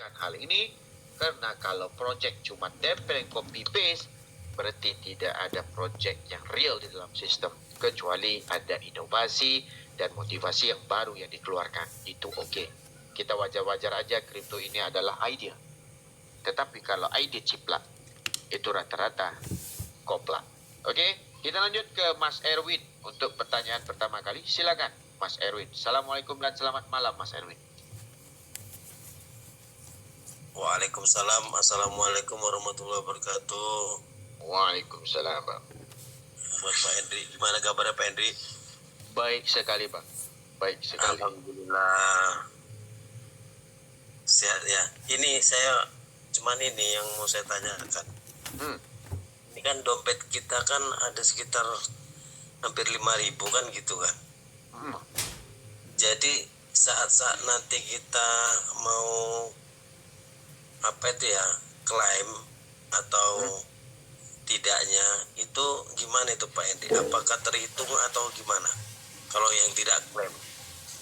melakukan hal ini karena kalau project cuma tempel copy paste berarti tidak ada project yang real di dalam sistem, kecuali ada inovasi dan motivasi yang baru yang dikeluarkan. Itu oke. Kita wajar-wajar aja kripto ini adalah idea. Tetapi kalau ide ciplak, itu rata-rata koplak. Oke, kita lanjut ke Mas Erwin untuk pertanyaan pertama kali. Silakan Mas Erwin. Assalamualaikum dan selamat malam Mas Erwin. Waalaikumsalam. Assalamualaikum warahmatullahi wabarakatuh. Waalaikumsalam Bang. Buat Pak Hendri, gimana kabarnya Pak Hendri? Baik sekali Bang. Baik sekali. Alhamdulillah. Sehat ya. Ini saya cuman ini yang mau saya tanyakan. Ini kan dompet kita kan ada sekitar hampir 5.000 kan gitu kan. Jadi saat-saat nanti kita mau klaim atau tidaknya itu gimana itu Pak Hendri? Apakah terhitung atau gimana kalau yang tidak klaim?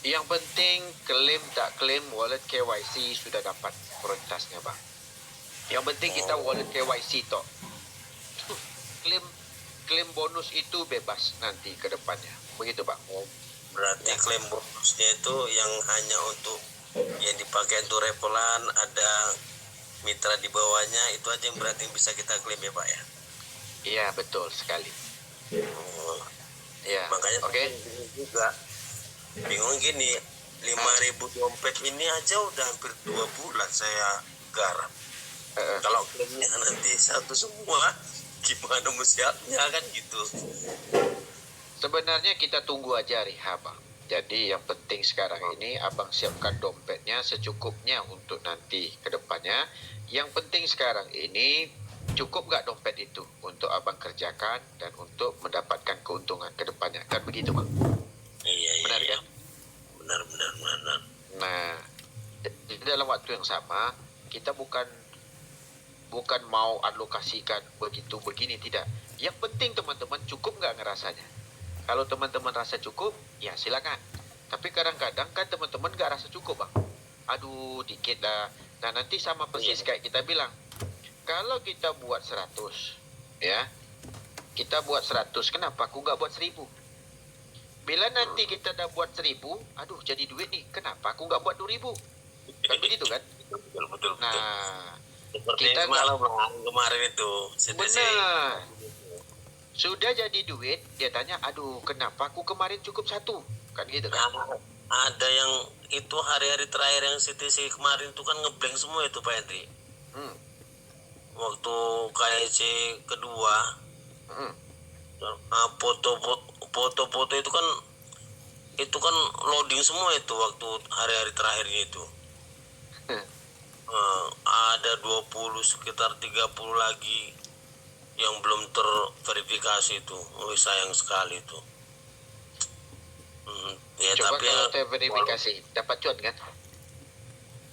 Yang penting klaim tak klaim wallet KYC sudah dapat prioritasnya Bang. Yang penting kita wallet KYC toh. Klaim bonus itu bebas nanti ke depannya. Begitu Bang. Berarti klaim bonusnya itu yang hanya untuk yang dipakai untuk revolan, ada mitra di bawahnya, itu aja yang berarti bisa kita klaim ya Pak ya? Iya betul sekali. Ya. Makanya oke. Juga bingung gini, 5.000 dompet ini aja udah hampir 2 bulan saya garap. Kalau klaimnya nanti satu semua, gimana siapnya kan gitu. Sebenarnya kita tunggu aja Riha Bang. Jadi yang penting sekarang ini Abang siapkan dompetnya secukupnya untuk nanti ke depannya. Yang penting sekarang ini cukup gak dompet itu untuk Abang kerjakan dan untuk mendapatkan keuntungan ke depannya. Kan begitu Bang? Iya. Benar kan? Benar. Nah, di dalam waktu yang sama kita bukan mau alokasikan begitu begini, tidak. Yang penting teman-teman cukup gak ngerasanya. Kalau teman-teman rasa cukup, ya silakan. Tapi kadang-kadang kan teman-teman gak rasa cukup Bang. Aduh dikit lah. Nah nanti sama persis kayak kita bilang, kalau kita buat 100 ya, kita buat 100, kenapa aku gak buat 1.000? Bila nanti kita dah buat 1.000, aduh jadi duit nih, kenapa aku gak buat 2.000? Kan begitu kan? Betul. Nah seperti kita malam kemarin itu benar, sudah jadi duit, dia tanya, aduh kenapa aku kemarin cukup 1? Kan gitu kan? Ada yang itu hari-hari terakhir yang CTC kemarin itu kan ngeblank semua itu Pak Hendri. Waktu KIC kedua, foto-foto itu kan loading semua itu waktu hari-hari terakhirnya itu. Ada 20 sekitar 30 lagi yang belum terverifikasi itu. Sayang sekali itu. Ya, coba tapi kalau terverifikasi dapat cuan kan?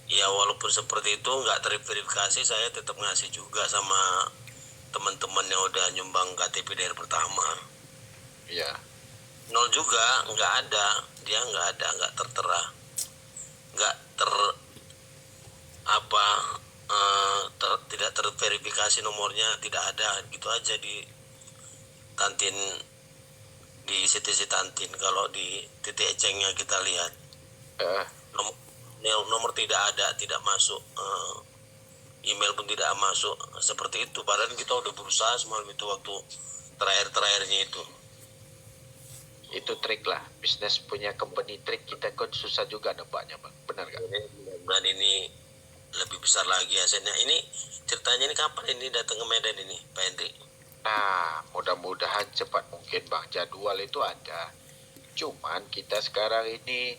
Ya walaupun seperti itu nggak terverifikasi, saya tetap ngasih juga sama teman-teman yang udah nyumbang KTP dari pertama. Iya. 0 juga nggak ada, dia nggak tertera, nggak tidak terverifikasi nomornya, tidak ada, gitu aja di kantin, di CTC kantin. Kalau di titik ecengnya kita lihat nomor tidak ada, tidak masuk, email pun tidak masuk, seperti itu. Padahal kita udah berusaha semalam itu waktu terakhirnya itu. Itu trik lah, bisnis punya company trik, kita kan susah juga nebaknya Bang, benar gak? Dan ini lebih besar lagi hasilnya. Ini ceritanya ini kapan ini datang ke Medan ini Pak Hendri? Nah mudah-mudahan cepat mungkin Bang, jadwal itu ada, cuman kita sekarang ini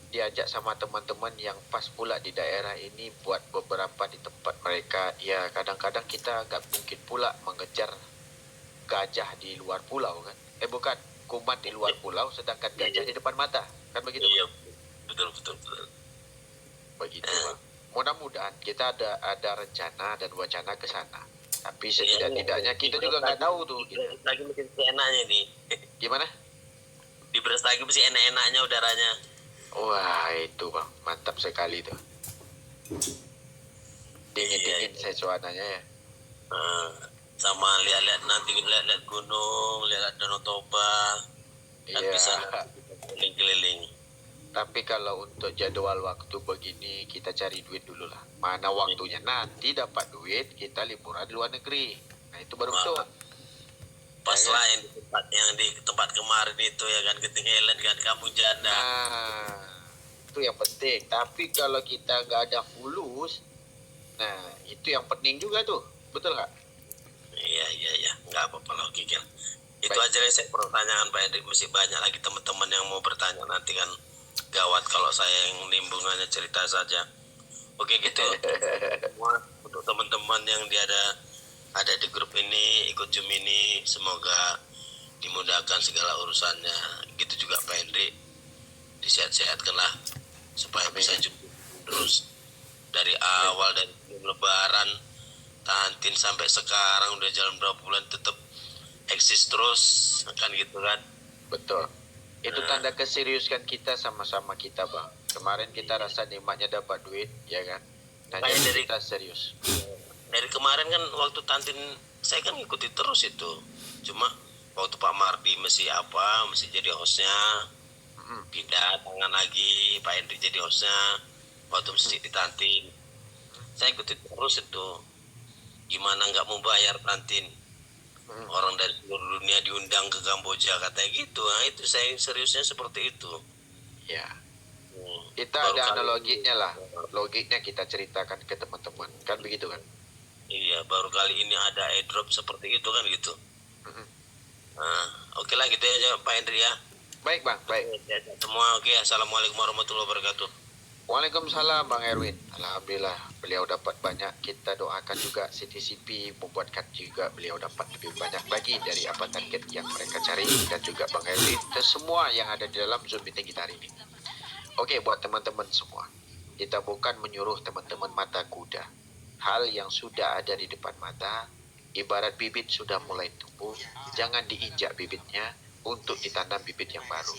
diajak sama teman-teman yang pas pula di daerah ini buat beberapa di tempat mereka. Ya kadang-kadang kita gak mungkin pula mengejar gajah di luar pulau kan, bukan, kumat di luar pulau sedangkan gajah di depan mata, kan begitu? Iya, betul. Begitu Bang. Mudah-mudahan kita ada rencana dan wacana ke sana. Tapi setidak-tidaknya kita juga nggak tahu tuh. Lagi mesti enaknya nih. Gimana? Di beras lagi mesti enak-enaknya udaranya. Wah itu Bang, mantap sekali tuh. suasananya ya. Sama lihat-lihat nanti, lihat-lihat gunung, lihat Danau Toba, kan Iya. bisa keliling-keliling. Tapi kalau untuk jadwal waktu begini kita cari duit dulu lah. Mana waktunya? Nanti dapat duit kita liburan di luar negeri. Nah itu baru betul. Pas Ya kan? lah yang di tempat kemarin itu ya kan, ketinggalan kan kampung janda. Nah itu yang penting. Tapi kalau kita nggak ada fulus, nah itu yang penting juga tuh. Betul nggak? Iya, nggak apa-apa lah, oke kan. Itu Baik. aja yang saya pertanyaan Pak Hendrik, masih banyak lagi teman-teman yang mau bertanya nanti kan, gawat kalau saya yang nimbungannya cerita saja. Oke gitu. Semua untuk teman-teman yang ada di grup ini, ikut Zoom ini, semoga dimudahkan segala urusannya. Gitu juga Pak Hendrik, disehat-sehatkanlah supaya bisa jumpa terus dari awal, dari Lebaran Tantin sampai sekarang udah jalan berapa bulan tetap eksis terus kan gitu kan. Betul. Itu tanda keseriusan kita sama-sama kita bang. Kemarin kita rasa nikmatnya dapat duit, ya kan? Nah Kayak jadi dari- kita serius. Dari kemarin kan waktu Tantin saya kan ngikuti terus itu, cuma waktu Pak Mardi masih jadi hostnya, pindah tangan lagi Pak Hendrik jadi hostnya, waktu mesti di Tantin saya ikuti terus itu. Gimana nggak mau bayar Tantin, orang dari seluruh dunia diundang ke Kamboja katanya gitu. Nah itu saya seriusnya seperti itu. Ya. Kita Baru ada kali analoginya ini- lah. Logiknya kita ceritakan ke teman-teman. Kan begitu kan? Iya, baru kali ini ada airdrop seperti itu kan gitu. Nah, oke lah gitu aja Pak Hendri ya. Baik bang, baik. Semua oke. Assalamualaikum warahmatullahi wabarakatuh. Waalaikumsalam Bang Erwin. Alhamdulillah beliau dapat banyak. Kita doakan juga CTCP membuatkan juga beliau dapat lebih banyak lagi dari apa target yang mereka cari, dan juga Bang Erwin dan semua yang ada di dalam Zoom meeting kita hari ini. Oke, buat teman-teman semua, kita bukan menyuruh teman-teman mata kuda. Hal yang sudah ada di depan mata, ibarat bibit sudah mulai tumbuh, jangan diinjak bibitnya untuk ditanam bibit yang baru.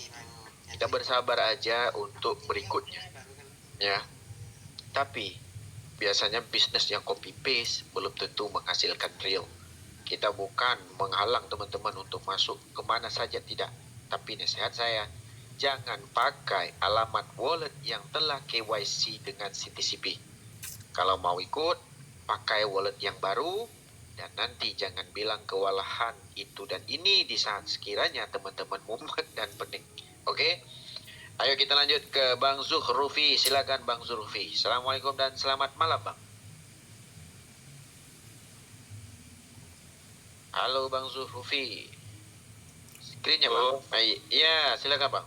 Kita bersabar aja untuk berikutnya. Ya, tapi biasanya bisnis yang copy paste belum tentu menghasilkan real. Kita bukan menghalang teman-teman untuk masuk kemana saja, tidak. Tapi nasihat saya, jangan pakai alamat wallet yang telah KYC dengan CTCP. Kalau mau ikut, pakai wallet yang baru, dan nanti jangan bilang kewalahan itu dan ini di saat sekiranya teman-teman mumet dan pening. Oke? Ayo kita lanjut ke Bang Zuhrufi. Silakan Bang Zuhrufi. Assalamualaikum dan selamat malam Bang. Halo Bang Zuhrufi. Screennya Bang. Iya, silakan Bang.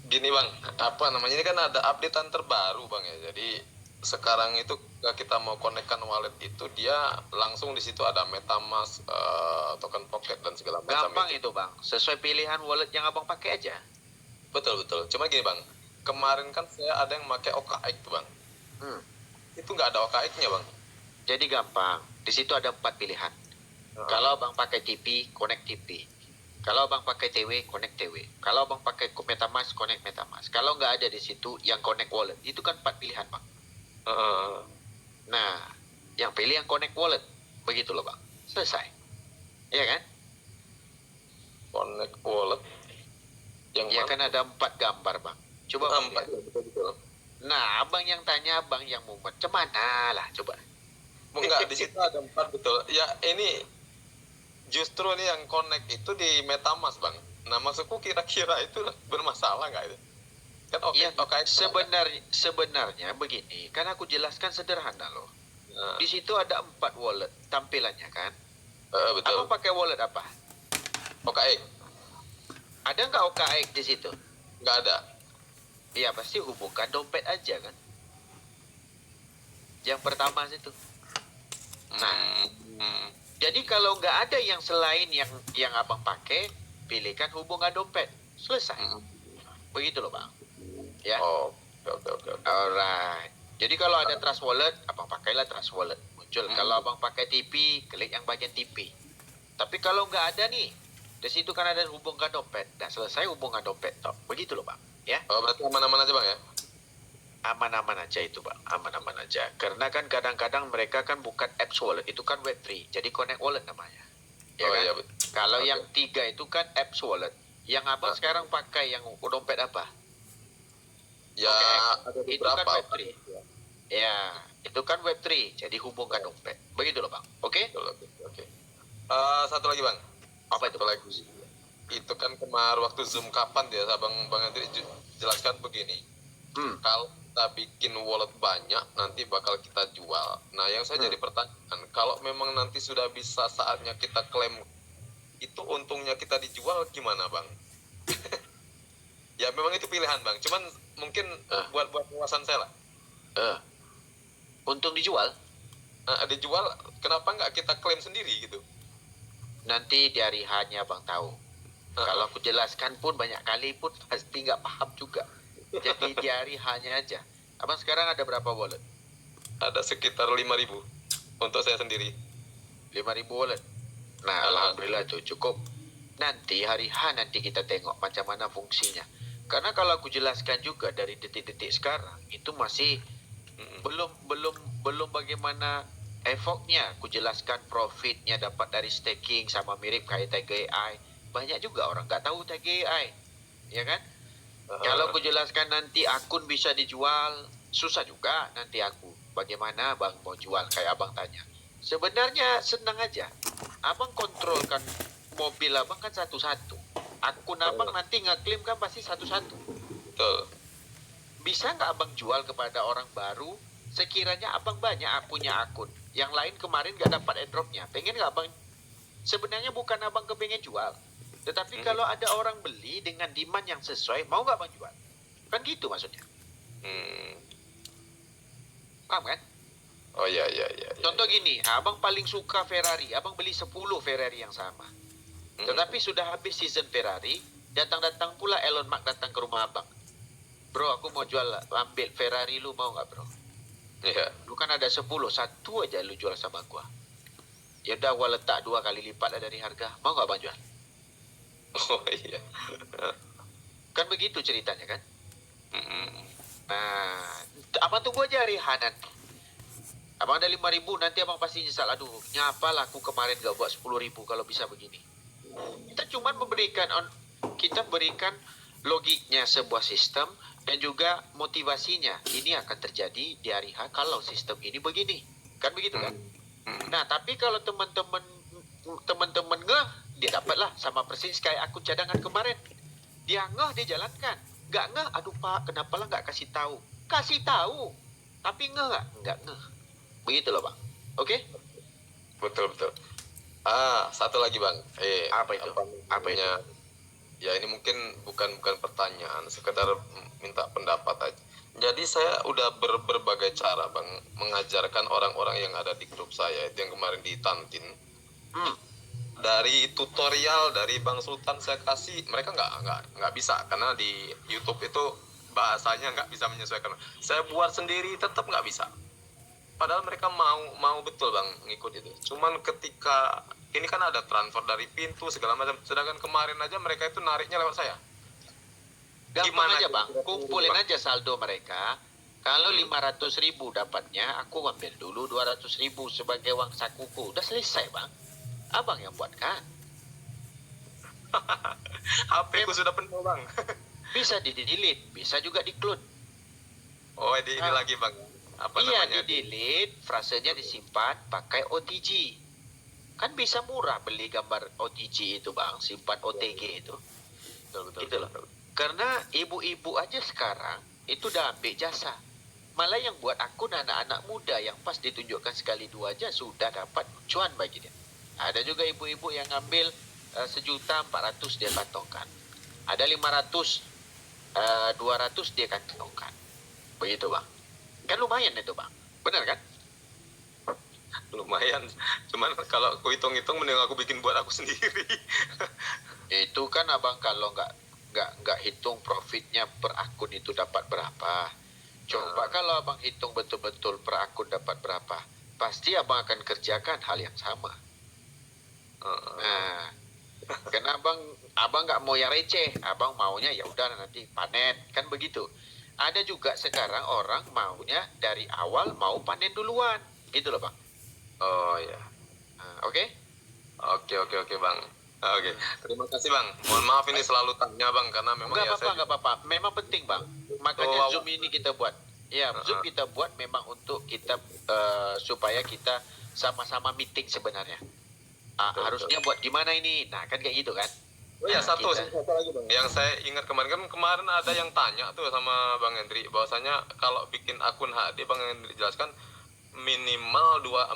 Gini Bang, apa namanya, ini kan ada updatean terbaru Bang ya. Jadi sekarang itu kita mau konekkan wallet itu, dia langsung di situ ada MetaMask, token pocket dan segala macam. Gampang itu Bang. Sesuai pilihan wallet yang Abang pakai aja. Betul. Cuma gini Bang, kemarin kan saya ada yang pakai OKX tuh Bang. Itu nggak ada OKX-nya Bang. Jadi gampang. Di situ ada 4 pilihan. Kalau Abang pakai TP, connect TP. Kalau Abang pakai TW, connect TW. Kalau Abang pakai MetaMask, connect MetaMask. Kalau nggak ada di situ yang connect wallet, itu kan 4 pilihan Bang. Nah, yang pilih yang connect wallet. Begitu loh Bang. Selesai. Iya kan? Connect wallet. Yang Ya kan ada 4 gambar Bang. Coba Bang lihat. betul. Nah, Abang yang tanya, Abang yang mumet. Cemana lah coba. Enggak, di situ ada 4 betul. Ya ini justru nih yang connect itu di MetaMask Bang. Nah maksudku kira-kira itu bermasalah nggak itu? Kan Ya, OKX sebenarnya begini. Kan aku jelaskan sederhana loh. Nah, Di situ ada 4 wallet tampilannya kan. betul. Abang pakai wallet apa? OKX Ada nggak OKX di situ? nggak ada. Iya, pasti hubungkan dompet aja kan. Yang pertama situ. Nah, jadi kalau nggak ada yang selain yang Abang pakai, pilihkan hubungan dompet. Selesai. Begitu loh Bang. Ya. Oh, oke. Alright. Jadi kalau ada Trust Wallet, Abang pakailah Trust Wallet. Muncul. Kalau Abang pakai TP, klik yang bagian TP. Tapi kalau nggak ada nih, di situ kan ada hubungan dompet. Dan selesai hubungan dompet. Begitu loh Bang. Ya. Oh, berarti aman-aman aja Bang ya? aman-aman aja itu Bang, aman-aman aja. Karena kan kadang-kadang mereka kan bukan apps wallet, itu kan Web3, jadi connect wallet namanya. Ya Oh kan? iya betul. Kalau Oke. yang 3 itu kan apps wallet. Yang abang sekarang pakai yang dompet apa? Ya ada Itu kan beberapa. Web3. Ya, itu kan Web3, jadi hubungkan dompet. Begitu loh Bang, oke? Oke. Satu lagi bang. Apa itu? Satu lagi. Itu kan kemarin waktu Zoom kapan dia, bang Andri jelaskan begini. Kalau kita bikin wallet banyak, nanti bakal kita jual. Nah, yang saya jadi pertanyaan, kalau memang nanti sudah bisa saatnya kita klaim, itu untungnya kita dijual gimana, Bang? Ya, memang itu pilihan, Bang. Cuman mungkin buat wawasan saya lah. Untung dijual? Dijual, kenapa nggak kita klaim sendiri gitu? Nanti di hari hanya Bang tahu. Kalau aku jelaskan pun banyak kali pun pasti nggak paham juga. Jadi di hari hanya aja. Abang sekarang ada berapa wallet? Ada sekitar 5.000 untuk saya sendiri. 5.000 wallet. Nah, alhamdulillah itu cukup. Nanti hari H nanti kita tengok macam mana fungsinya. Karena kalau aku jelaskan juga dari detik-detik sekarang itu masih belum bagaimana effortnya. Aku jelaskan profitnya dapat dari staking sama mirip kayak Tiger AI. Banyak juga orang nggak tahu Tiger AI, ya kan? Kalau aku jelaskan nanti akun bisa dijual, susah juga nanti aku. Bagaimana Bang mau jual kayak Abang tanya. Sebenarnya senang aja. Abang kontrolkan mobil Abang kan satu-satu. Akun Abang nanti ngeklaim kan pasti satu-satu. Betul. Bisa nggak Abang jual kepada orang baru? Sekiranya Abang banyak punya akun. Yang lain kemarin nggak dapat airdropnya. Pengen nggak Abang? Sebenarnya bukan Abang kepengen jual. Tetapi kalau ada orang beli dengan demand yang sesuai, mau nggak Bang jual? Kan gitu maksudnya. Paham kan? Oh iya. Contoh gini, Abang paling suka Ferrari. Abang beli 10 Ferrari yang sama. Tetapi sudah habis season Ferrari, datang-datang pula Elon Musk datang ke rumah Abang. Bro, aku mau jual, ambil Ferrari lu, mau nggak bro? Iya. Lu kan ada 10, satu aja lu jual sama gua. Ya udah gua letak 2 kali lipat lah dari harga. Mau nggak Bang jual? Oh iya. Kan begitu ceritanya kan? Nah, Abang tunggu aja hari H nanti. Abang ada 5.000, nanti Abang pasti nyesal. Aduh, nyapalah aku kemarin gak buat 10.000 kalau bisa begini. Kita cuma kita berikan logiknya sebuah sistem dan juga motivasinya. Ini akan terjadi di hari H kalau sistem ini begini. Kan begitu kan? Nah, tapi kalau teman-teman ngeh, dia dapatlah sama persis kayak akun cadangan kemarin. Dia ngeh, dia jalankan. Nggak ngeh, aduh Pak, kenapa lah nggak kasih tahu? Kasih tahu. Tapi ngeh nggak? Nggak ngeh. Begitu loh Bang. Oke? Betul. Satu lagi bang. Apa itu? Apa itu? Ya ini mungkin bukan pertanyaan, sekedar minta pendapat aja. Jadi saya udah berbagai cara bang mengajarkan orang-orang yang ada di grup saya itu yang kemarin di Tantin. Dari tutorial dari Bang Sultan saya kasih, mereka nggak bisa karena di YouTube itu bahasanya nggak bisa menyesuaikan. Saya buat sendiri tetap nggak bisa. Padahal mereka mau betul bang ngikut itu. Cuman ketika ini kan ada transfer dari pintu segala macam. Sedangkan kemarin aja mereka itu nariknya lewat saya. Gampang aja Bang, kumpulin aja saldo mereka. Kalau 500.000 dapatnya, aku ambil dulu 200.000 sebagai uang sakuku. Udah selesai Bang. Abang yang buat kan? HP ku sudah penuh bang. Bisa di-delete, bisa juga di-clone. Oh ini lagi bang. Apa iya, namanya? di-delete, frasenya disimpan pakai OTG. Kan bisa murah beli gambar OTG itu Bang, simpan OTG itu. Betul. Gitu loh. Karena ibu-ibu aja sekarang itu udah ambil jasa. Malah yang buat akun anak-anak muda yang pas ditunjukkan sekali dua aja sudah dapat cuan bagi dia. Ada juga ibu-ibu yang ngambil 1.400.000 dia kantongkan. Ada 500, 200 dia kantongkan. Begitu Bang. Kan lumayan itu Bang. Benar kan? Lumayan. Cuman kalau aku hitung-hitung mending aku bikin buat aku sendiri. Itu kan Abang kalau nggak hitung profitnya per akun itu dapat berapa. Coba kalau Abang hitung betul-betul per akun dapat berapa. Pasti Abang akan kerjakan hal yang sama. Nah, karena abang nggak mau yang receh, abang maunya ya udah nanti panen kan begitu. ada juga sekarang orang maunya dari awal mau panen duluan. Gitu loh, Bang. Oh ya. Oke? Oke Bang. Oke. Terima kasih Bang. Mohon maaf ini selalu tanya Bang karena memang Enggak ya apa-apa, enggak apa-apa. Memang penting, Bang. Makanya Zoom ini kita buat. Ya, Zoom kita buat memang untuk kita supaya kita sama-sama meeting sebenarnya. Harusnya buat gimana ini? Nah, kan kayak gitu kan. Oh ya, satu kita... lagi Bang. Yang saya ingat kemarin ada yang tanya tuh sama Bang Hendri bahwasanya kalau bikin akun HD Bang Hendri jelaskan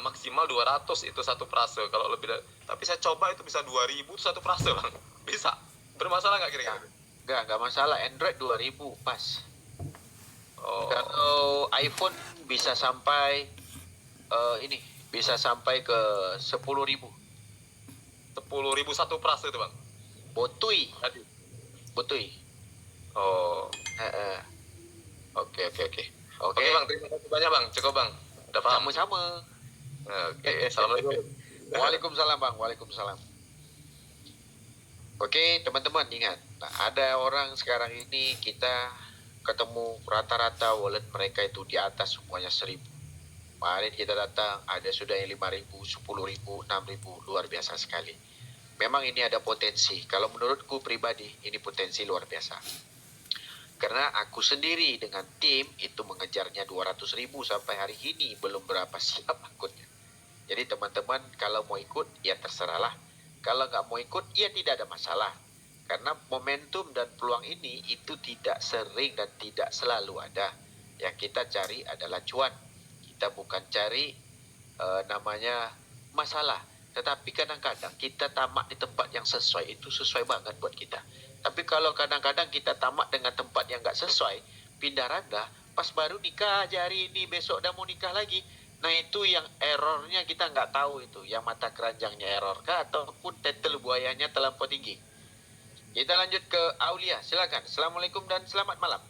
maksimal 200 itu satu frase. Kalau lebih dari, tapi saya coba itu bisa 2000 itu satu frase Bang. Bisa. Bermasalah nggak kira-kira? Enggak masalah. Android 2000 pas. Oh. Kalau iPhone bisa sampai bisa sampai ke 10.000. 10.000 satu frase itu Bang. Botui. Oh. Oke Bang, terima kasih banyak Bang. Cukup Bang. Udah paham. Sama-sama. Oke, assalamualaikum. Waalaikumsalam Bang. Waalaikumsalam. Oke teman-teman ingat. Nah, ada orang sekarang ini kita ketemu rata-rata wallet mereka itu di atas semuanya 1.000. Kemarin kita datang ada sudah yang 5.000, 10.000, 6.000, luar biasa sekali. Memang ini ada potensi. Kalau menurutku pribadi ini potensi luar biasa. Karena aku sendiri dengan tim itu mengejarnya 200.000 sampai hari ini belum berapa siap akunnya. Jadi teman-teman kalau mau ikut ya terserahlah. Kalau nggak mau ikut ya tidak ada masalah. Karena momentum dan peluang ini itu tidak sering dan tidak selalu ada. Yang kita cari adalah cuan. Kita bukan cari namanya masalah. Tetapi kadang-kadang kita tamak di tempat yang sesuai itu sesuai banget buat kita. Tapi kalau kadang-kadang kita tamak dengan tempat yang nggak sesuai, pindah randah, pas baru nikah aja hari ini, besok udah mau nikah lagi. Nah itu yang errornya kita nggak tahu itu, yang mata keranjangnya error kah ataupun tetel buayanya terlampau tinggi. Kita lanjut ke Aulia, silakan. Assalamualaikum dan selamat malam.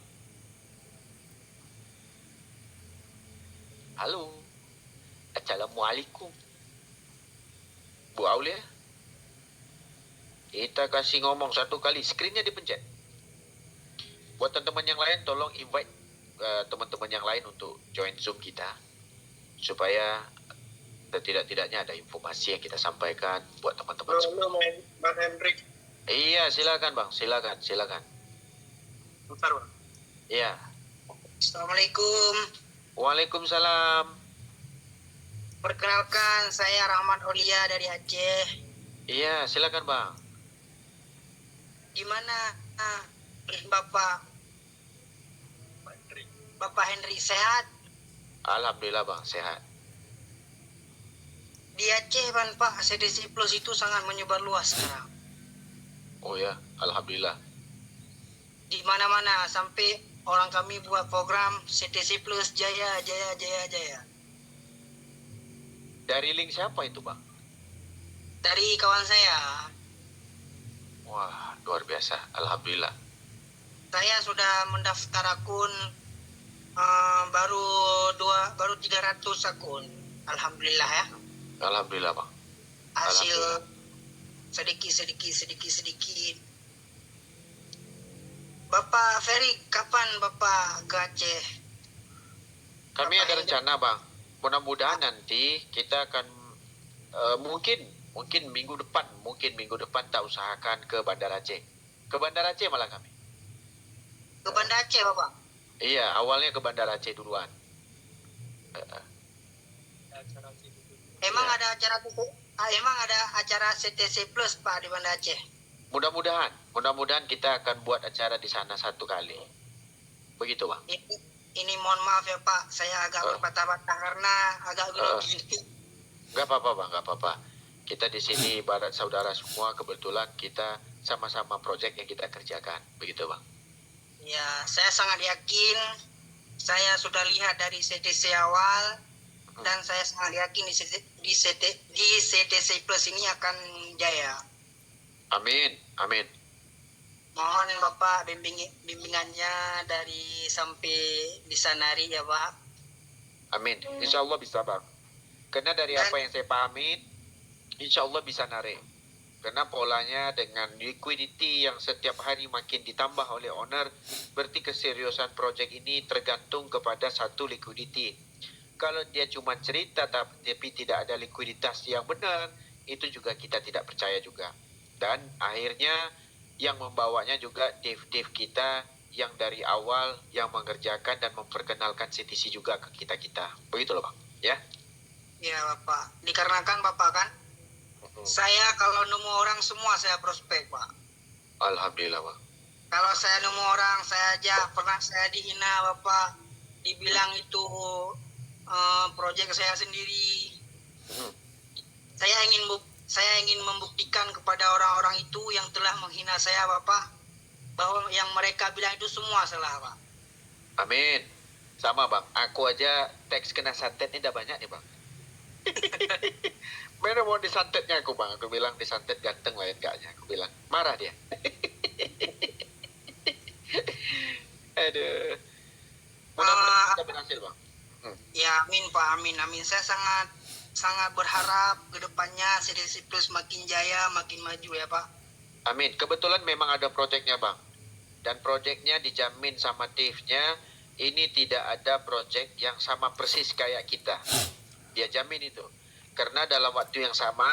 Halo. Assalamualaikum. Bu Aulia. Kita kasih ngomong satu kali, skrinnya dipencet. Buat teman-teman yang lain, tolong invite teman-teman yang lain untuk join Zoom kita. Supaya tidak-tidaknya ada informasi yang kita sampaikan buat teman-teman semua. Bang Hendrik. Iya, silakan Bang, silakan. Bentar, Bang. Iya. Assalamualaikum. Waalaikumsalam. Perkenalkan, saya Rahmat Aulia dari Aceh. Iya, silakan Bang. Gimana Bapak Henry sehat? Alhamdulillah Bang, sehat. Di Aceh kan Pak, CDC Plus itu sangat menyebar luas sekarang. Oh ya, alhamdulillah. Di mana-mana sampai orang kami buat program CDC Plus Jaya. Dari link siapa itu Bang? Dari kawan saya. Wah, luar biasa. Alhamdulillah. Saya sudah mendaftar akun baru 300 akun. Alhamdulillah ya. Alhamdulillah Bang. Hasil sedikit. Bapak Ferry, kapan Bapak ke Aceh? Kami ada rencana Bang. Mudah-mudahan nanti kita akan mungkin minggu depan tak usahakan ke Bandar Aceh. Ke Bandar Aceh malah kami. Ke Banda Aceh Bapak? Iya, awalnya ke Bandar Aceh duluan. Emang ada acara CTC Plus Pak di Banda Aceh? Mudah-mudahan kita akan buat acara di sana satu kali. Begitu Bang. Ini mohon maaf ya Pak, saya agak berpatah-patah karena agak gini. Gak apa-apa Bang, gak apa-apa. Kita di sini ibarat saudara semua, kebetulan kita sama-sama proyek yang kita kerjakan. Begitu Bang. Ya, saya sangat yakin. Saya sudah lihat dari CTC awal dan saya sangat yakin di CTC Plus ini akan jaya. Amin. Mohon Bapak bimbingannya dari sampai bisa nari ya Pak. Amin. Insya Allah bisa Bang. Karena dari apa yang saya pahamin, insya Allah bisa narik. Karena polanya dengan liquidity yang setiap hari makin ditambah oleh owner, berarti keseriusan projek ini tergantung kepada satu liquidity. Kalau dia cuma cerita tapi tidak ada likuiditas yang benar, itu juga kita tidak percaya juga. Dan akhirnya yang membawanya juga dev-dev kita yang dari awal yang mengerjakan dan memperkenalkan CTC juga ke kita-kita. Begitu loh Bang, ya? Ya Bapak, dikarenakan Bapak kan, saya kalau nemu orang semua saya prospek Pak. Alhamdulillah Bang. Kalau saya nemu orang, saya aja pernah saya dihina Bapak, dibilang itu proyek saya sendiri. Saya ingin membuktikan kepada orang-orang itu yang telah menghina saya Bapak, bahwa yang mereka bilang itu semua salah Pak. Amin. Sama Bang, aku aja teks kena santet ini udah banyak nih Bang. Mana mau disantetnya aku Bang, aku bilang disantet ganteng lain enggaknya, aku bilang marah dia. Aduh. Mudah-mudahan kita berhasil Bang. Ya amin Pak, amin. Saya sangat berharap ke depannya CDC Plus makin jaya, makin maju ya Pak. Amin. Kebetulan memang ada proyeknya Bang. Dan proyeknya dijamin sama Dave-nya, ini tidak ada proyek yang sama persis kayak kita. Dia jamin itu. Karena dalam waktu yang sama,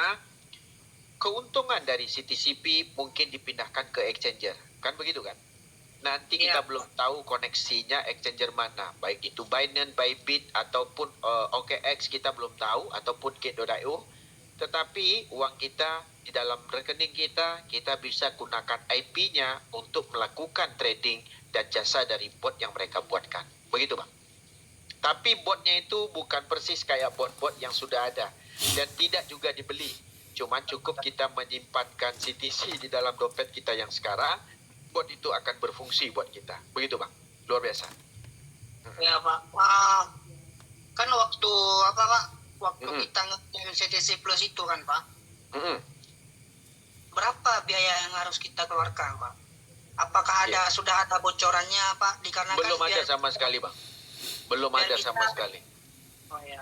keuntungan dari CTCP mungkin dipindahkan ke exchanger. Kan begitu kan? Nanti kita belum tahu koneksinya exchanger mana. Baik itu Binance, Bybit, ataupun OKX kita belum tahu, ataupun Gate.io. Tetapi uang kita di dalam rekening kita bisa gunakan IP-nya untuk melakukan trading dan jasa dari bot yang mereka buatkan. Begitu Bang. Tapi botnya itu bukan persis kayak bot-bot yang sudah ada. Dan tidak juga dibeli. Cuma cukup kita menyimpankan CTC di dalam dompet kita yang sekarang, bot itu akan berfungsi buat kita. Begitu Bang. Luar biasa. Ya Pak. Kan waktu apa Pak? Waktu kita nge-claim CTC Plus itu kan Pak. Berapa biaya yang harus kita keluarkan Pak? Apakah sudah ada bocorannya Pak? Dikarenakan belum ada sama sekali Bang. Belum ada sama sekali. Oh ya.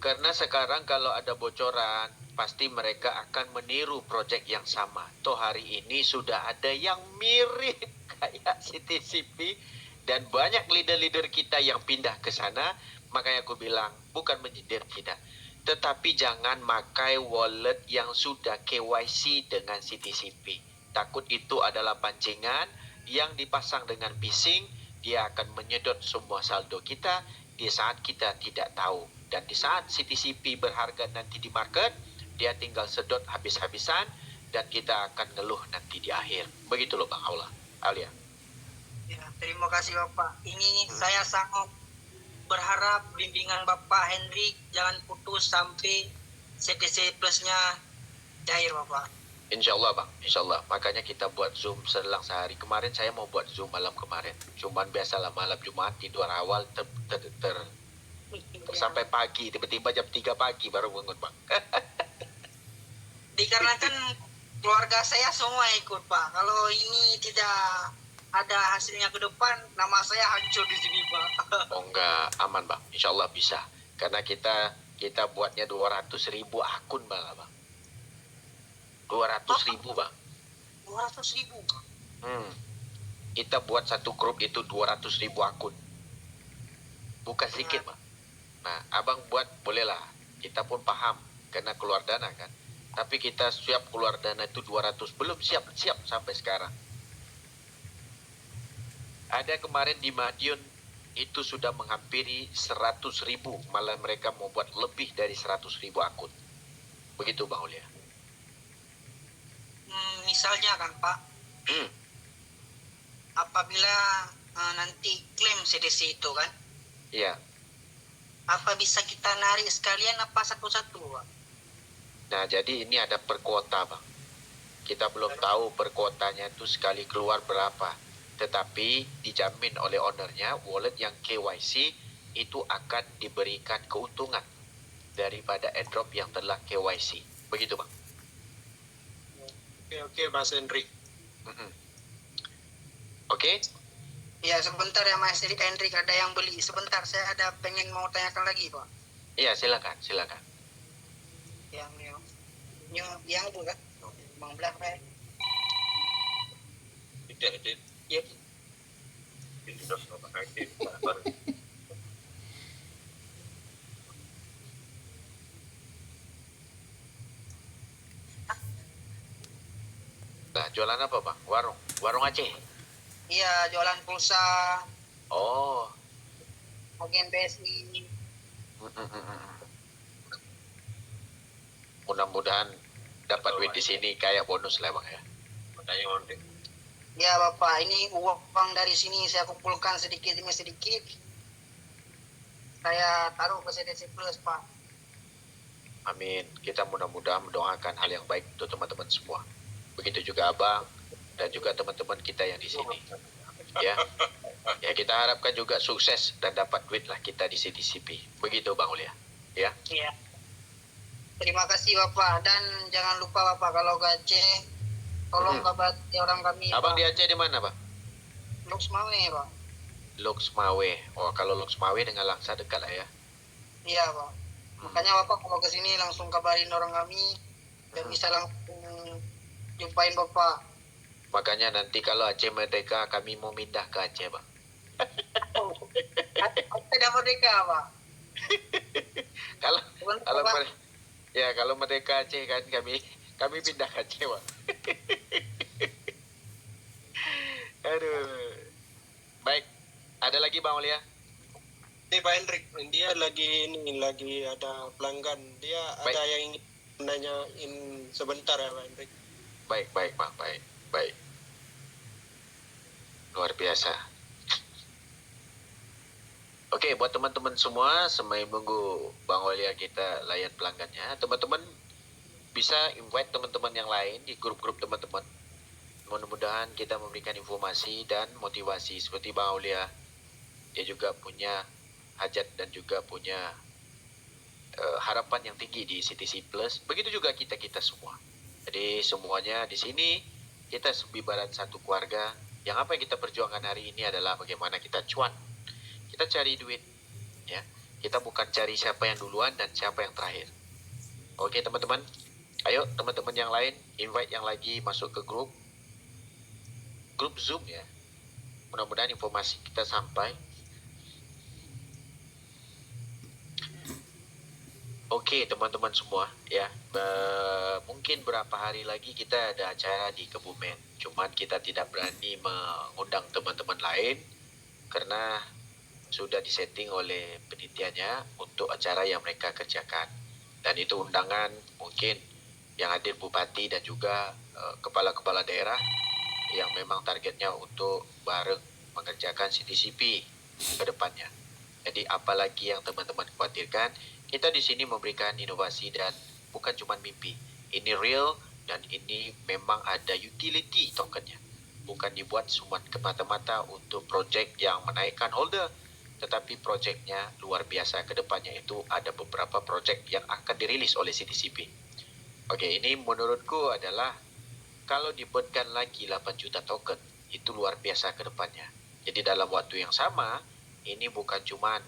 Karena sekarang kalau ada bocoran, pasti mereka akan meniru proyek yang sama. Toh hari ini sudah ada yang mirip kayak CTCP dan banyak leader-leader kita yang pindah ke sana. Makanya aku bilang, bukan menyindir tidak. Tetapi jangan pakai wallet yang sudah KYC dengan CTCP. Takut itu adalah pancingan yang dipasang dengan phishing. Dia akan menyedot semua saldo kita di saat kita tidak tahu. Dan di saat CTCP berharga nanti di market, dia tinggal sedot habis-habisan dan kita akan ngeluh nanti di akhir. Begitu loh Bang Aulia. Ya, terima kasih Bapak. Ini saya sangat berharap bimbingan Bapak Hendrik jangan putus sampai CTC Plusnya cair Bapak. Insya Allah Bang, Insya Allah. Makanya kita buat Zoom selang sehari. Kemarin saya mau buat Zoom malam kemarin. Cuman biasalah malam Jumat tidur awal sampai pagi. Tiba-tiba jam 3 pagi baru bangun Bang. Dikarenakan keluarga saya semua ikut Pak. Kalau ini tidak ada hasilnya ke depan, nama saya hancur di sini Pak. Oh enggak, aman Bang. Insya Allah bisa. Karena kita buatnya 200.000 akun malah Bang. 200.000 Bang. 200.000. Kita buat satu grup itu 200.000 akun. Bukan sedikit Bang. Nah, Abang buat bolehlah. Kita pun paham karena keluar dana kan. Tapi kita siap keluar dana itu 200. Belum siap sampai sekarang. Ada kemarin di Madiun itu sudah menghampiri 100.000. Malah mereka mau buat lebih dari 100.000 akun. Begitu Bang Aulia. Misalnya kan Pak, apabila nanti klaim CDC itu kan, Iya. apa bisa kita narik sekalian apa satu-satu Pak? Nah, jadi ini ada per kuota Bang. Kita belum tahu per kuotanya itu sekali keluar berapa. Tetapi dijamin oleh ownernya, wallet yang KYC itu akan diberikan keuntungan daripada airdrop yang telah KYC. Begitu Bang. Oke, Mas Hendrik. Oke? Ya sebentar ya Mas Hendrik, ada yang beli. Sebentar, saya ada pengen mau tanyakan lagi Pak. Iya, silakan. Yang yang itu kan, Bang Belah kan? Tidak. Ya, Itu sudah sama kayak baru. Nah, jualan apa bang? Warung Aceh. iya jualan pulsa, Oh. agen BSI. Mudah-mudahan dapat duit di sini kayak bonus lah bang ya. Makanya onde. Ya Bapak, ini uang dari sini saya kumpulkan sedikit demi sedikit. Saya taruh ke CDC Plus, Pak. Amin. Kita mudah-mudahan mendoakan hal yang baik untuk teman-teman semua. Begitu juga abang dan juga teman-teman kita yang di sini. Ya, ya kita harapkan juga sukses dan dapat duit lah kita di CDCP. Begitu Bang Ulia. Ya. Iya. Terima kasih Bapak, dan jangan lupa Bapak kalau ke Aceh, tolong kabari orang kami. Abang Pak. di Aceh di mana Bang? Lux Mame, Pak. Loksmawe. Oh, kalau Loksmawe dengan Langsa dekat lah ya. Iya Pak. Makanya Bapak kalau ke sini langsung kabarin orang kami, dan bisa langsung jumpain Bapak. Makanya nanti kalau Aceh merdeka kami mau pindah ke Aceh Bang. Tidak merdeka Pak. Kalau Bukan, kalau Pak. kalau merdeka Aceh kan kami pindah ke Aceh Bang. Aduh. Baik. Ada lagi Bang Ulia? Pak Hendrik, dia lagi ada pelanggan. Dia Baik. ada yang ingin nanyain sebentar ya Pak Hendrik. Baik Bang, baik. Luar biasa. Oke, buat teman-teman semua, sambil menunggu Bang Olia kita layan pelanggannya, teman-teman bisa invite teman-teman yang lain di grup-grup teman-teman. Mudah-mudahan kita memberikan informasi dan motivasi seperti Bang Olia. Dia juga punya hajat dan juga punya harapan yang tinggi di CTC Plus. Begitu juga kita semua. Jadi semuanya di sini kita ibarat satu keluarga. Yang apa yang kita perjuangkan hari ini adalah bagaimana kita cuan. Kita cari duit, ya. Kita bukan cari siapa yang duluan dan siapa yang terakhir. Oke teman-teman, ayo teman-teman yang lain invite yang lagi masuk ke grup Zoom ya. Mudah-mudahan informasi kita sampai. Oke teman-teman semua ya, mungkin berapa hari lagi kita ada acara di Kebumen. Cuman kita tidak berani mengundang teman-teman lain karena sudah disetting oleh penitiannya untuk acara yang mereka kerjakan. Dan itu undangan mungkin yang hadir bupati dan juga kepala-kepala daerah yang memang targetnya untuk bareng mengerjakan CTCP ke depannya. Jadi apalagi yang teman-teman khawatirkan, kita di sini memberikan inovasi dan bukan cuma mimpi. Ini real dan ini memang ada utility tokennya. Bukan dibuat cuma semata-mata untuk projek yang menaikkan holder, tetapi projeknya luar biasa. Ke depannya itu ada beberapa projek yang akan dirilis oleh CTCP. Oke, ini menurutku adalah kalau dibuatkan lagi 8 juta token, itu luar biasa ke depannya. Jadi dalam waktu yang sama, ini bukan cuma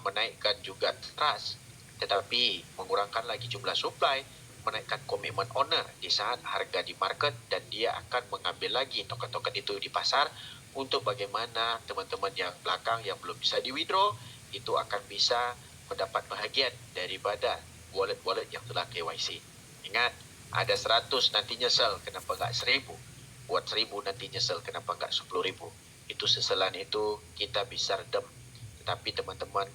menaikkan juga trust, tetapi mengurangkan lagi jumlah supply, menaikkan komitmen owner di saat harga di market, dan dia akan mengambil lagi token-token itu di pasar untuk bagaimana teman-teman yang belakang yang belum bisa di withdraw itu akan bisa mendapat bahagian daripada wallet-wallet yang telah KYC. Ingat, ada 100 nanti nyesel kenapa enggak 1000, buat 1000 nanti nyesel kenapa enggak 10.000. Itu seselan itu kita bisa redam, tetapi teman-teman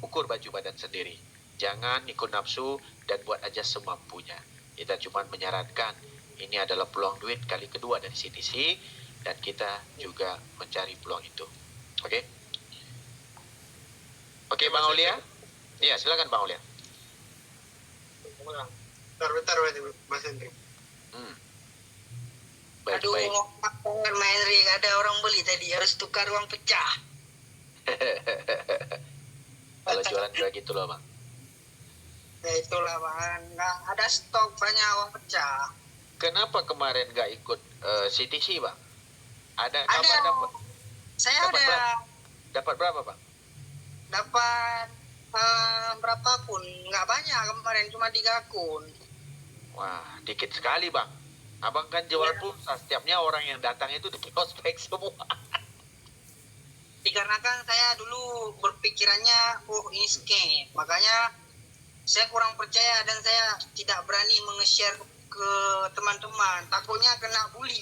ukur baju badan sendiri. Jangan ikut nafsu dan buat aja semampunya. Kita cuma menyarankan ini adalah peluang duit kali kedua dari CTC dan kita juga mencari peluang itu. Oke? Oke, Bang Aulia? Iya, silakan Bang Aulia. Bentar Mas Hendrik. Baik, Aduh, baik. Mas Hendrik, ada orang beli tadi, harus tukar uang pecah. Kalau jualan juga gitu loh, Bang. Ya itulah Bang, nggak ada stok banyak uang pecah. Kenapa kemarin nggak ikut CTC, Bang? Ada Ada, kabar dapat saya dapat ada berapa? Dapat berapa, Bang? dapat berapa akun, nggak banyak kemarin, cuma 3 akun. Wah, dikit sekali bang. Abang kan jual pulsa, setiapnya orang yang datang itu di prospek semua. Dikarenakan saya dulu berpikirannya, oh ini scam. Makanya saya kurang percaya dan saya tidak berani menge-share ke teman-teman. Takutnya kena bully.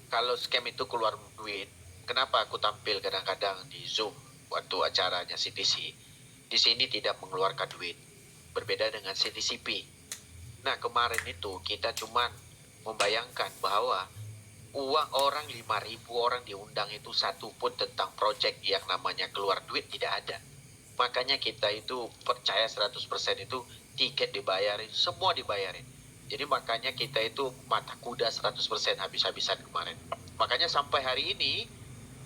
Kalau scam itu keluar duit, kenapa aku tampil kadang-kadang di Zoom waktu acaranya CTC? Di sini tidak mengeluarkan duit, berbeda dengan CTCP. Nah, kemarin itu kita cuma membayangkan bahwa uang orang 5.000 orang diundang itu satu pun tentang project yang namanya keluar duit tidak ada. Makanya kita itu percaya 100% itu tiket dibayarin, semua dibayarin. Jadi makanya kita itu mata kuda 100% habis-habisan kemarin. Makanya sampai hari ini,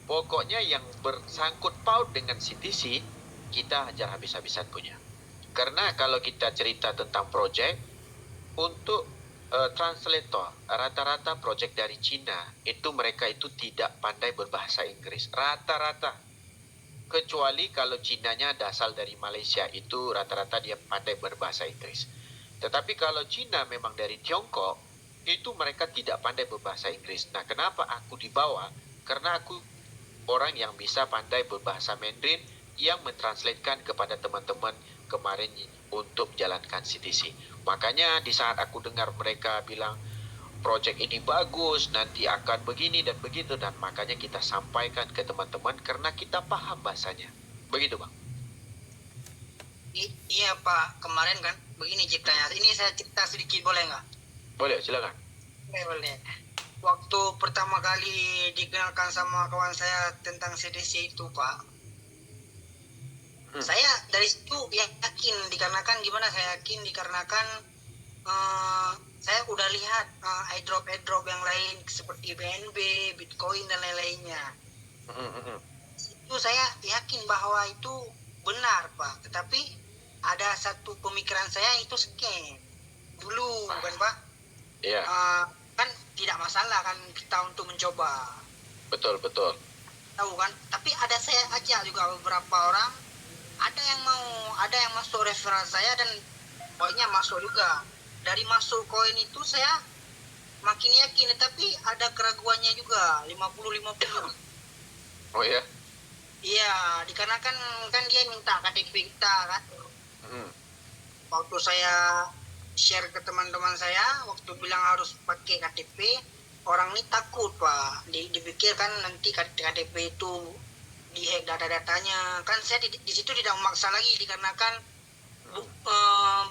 pokoknya yang bersangkut paut dengan CTC, kita hajar habis-habisan punya. Karena kalau kita cerita tentang project, untuk translator, rata-rata project dari Cina, itu mereka itu tidak pandai berbahasa Inggris. Rata-rata. Kecuali kalau Cinanya asal dari Malaysia, itu rata-rata dia pandai berbahasa Inggris. Tetapi kalau Cina memang dari Tiongkok, itu mereka tidak pandai berbahasa Inggris. Nah, kenapa aku dibawa? Karena aku orang yang bisa pandai berbahasa Mandarin yang mentranslatekan kepada teman-teman kemarin untuk menjalankan CTC. Makanya di saat aku dengar mereka bilang project ini bagus, nanti akan begini dan begitu, dan makanya kita sampaikan ke teman-teman karena kita paham bahasanya. Begitu bang. Iya Pak, kemarin kan begini ceritanya. Ini saya cerita sedikit boleh nggak? Boleh, silakan. Boleh. Waktu pertama kali dikenalkan sama kawan saya tentang CDC itu Pak, saya dari situ yakin, dikarenakan gimana saya yakin, dikarenakan saya udah lihat airdrop yang lain seperti BNB, Bitcoin dan lain-lainnya. Itu saya yakin bahwa itu benar Pak, tetapi ada satu pemikiran saya itu scam dulu kan Pak. Iya. Kan tidak masalah kan kita untuk mencoba. Betul. Tahu kan? Tapi ada saya ajak juga beberapa orang, ada yang masuk referral saya dan poinnya masuk juga. Dari masuk koin itu saya makin yakin, tapi ada keraguannya juga 50-50. Oh iya? Iya, dikarenakan kan dia minta KTP kita kan. Waktu saya share ke teman-teman saya, waktu bilang harus pakai KTP, orang ini takut Pak. Dipikir kan nanti KTP itu dihack data-datanya. Kan saya di situ tidak memaksa lagi, dikarenakan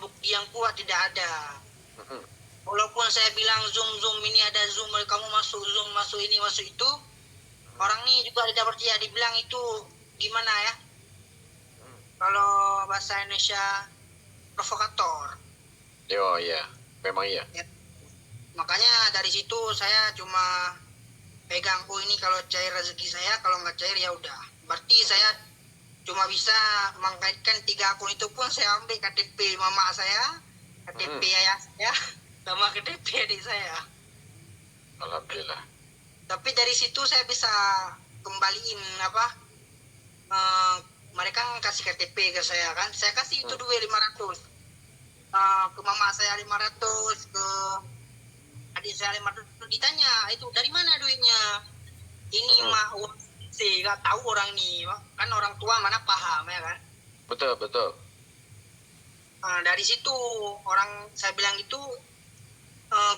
bukti yang kuat tidak ada. Walaupun saya bilang zoom ini ada zoom, kamu masuk zoom, masuk ini masuk itu, orang ini juga tidak percaya, dibilang itu gimana ya, kalau bahasa Indonesia provokator. Oh iya, memang iya. Ya. Makanya dari situ saya cuma pegang, oh ini kalau cair rezeki saya, kalau nggak cair ya udah. Berarti saya cuma bisa mengkaitkan 3 akun itu pun saya ambil KTP mama saya, KTP ayah saya, sama KTP adik saya. Alhamdulillah. Tapi dari situ saya bisa kembaliin mereka kasih KTP ke saya kan, saya kasih itu duit 500. Ke mama saya 500, ke adik saya 500. Ditanya itu dari mana duitnya, ini mah uang sih, nggak tahu orang nih kan, orang tua mana paham ya kan. Betul. Dari situ orang saya bilang itu,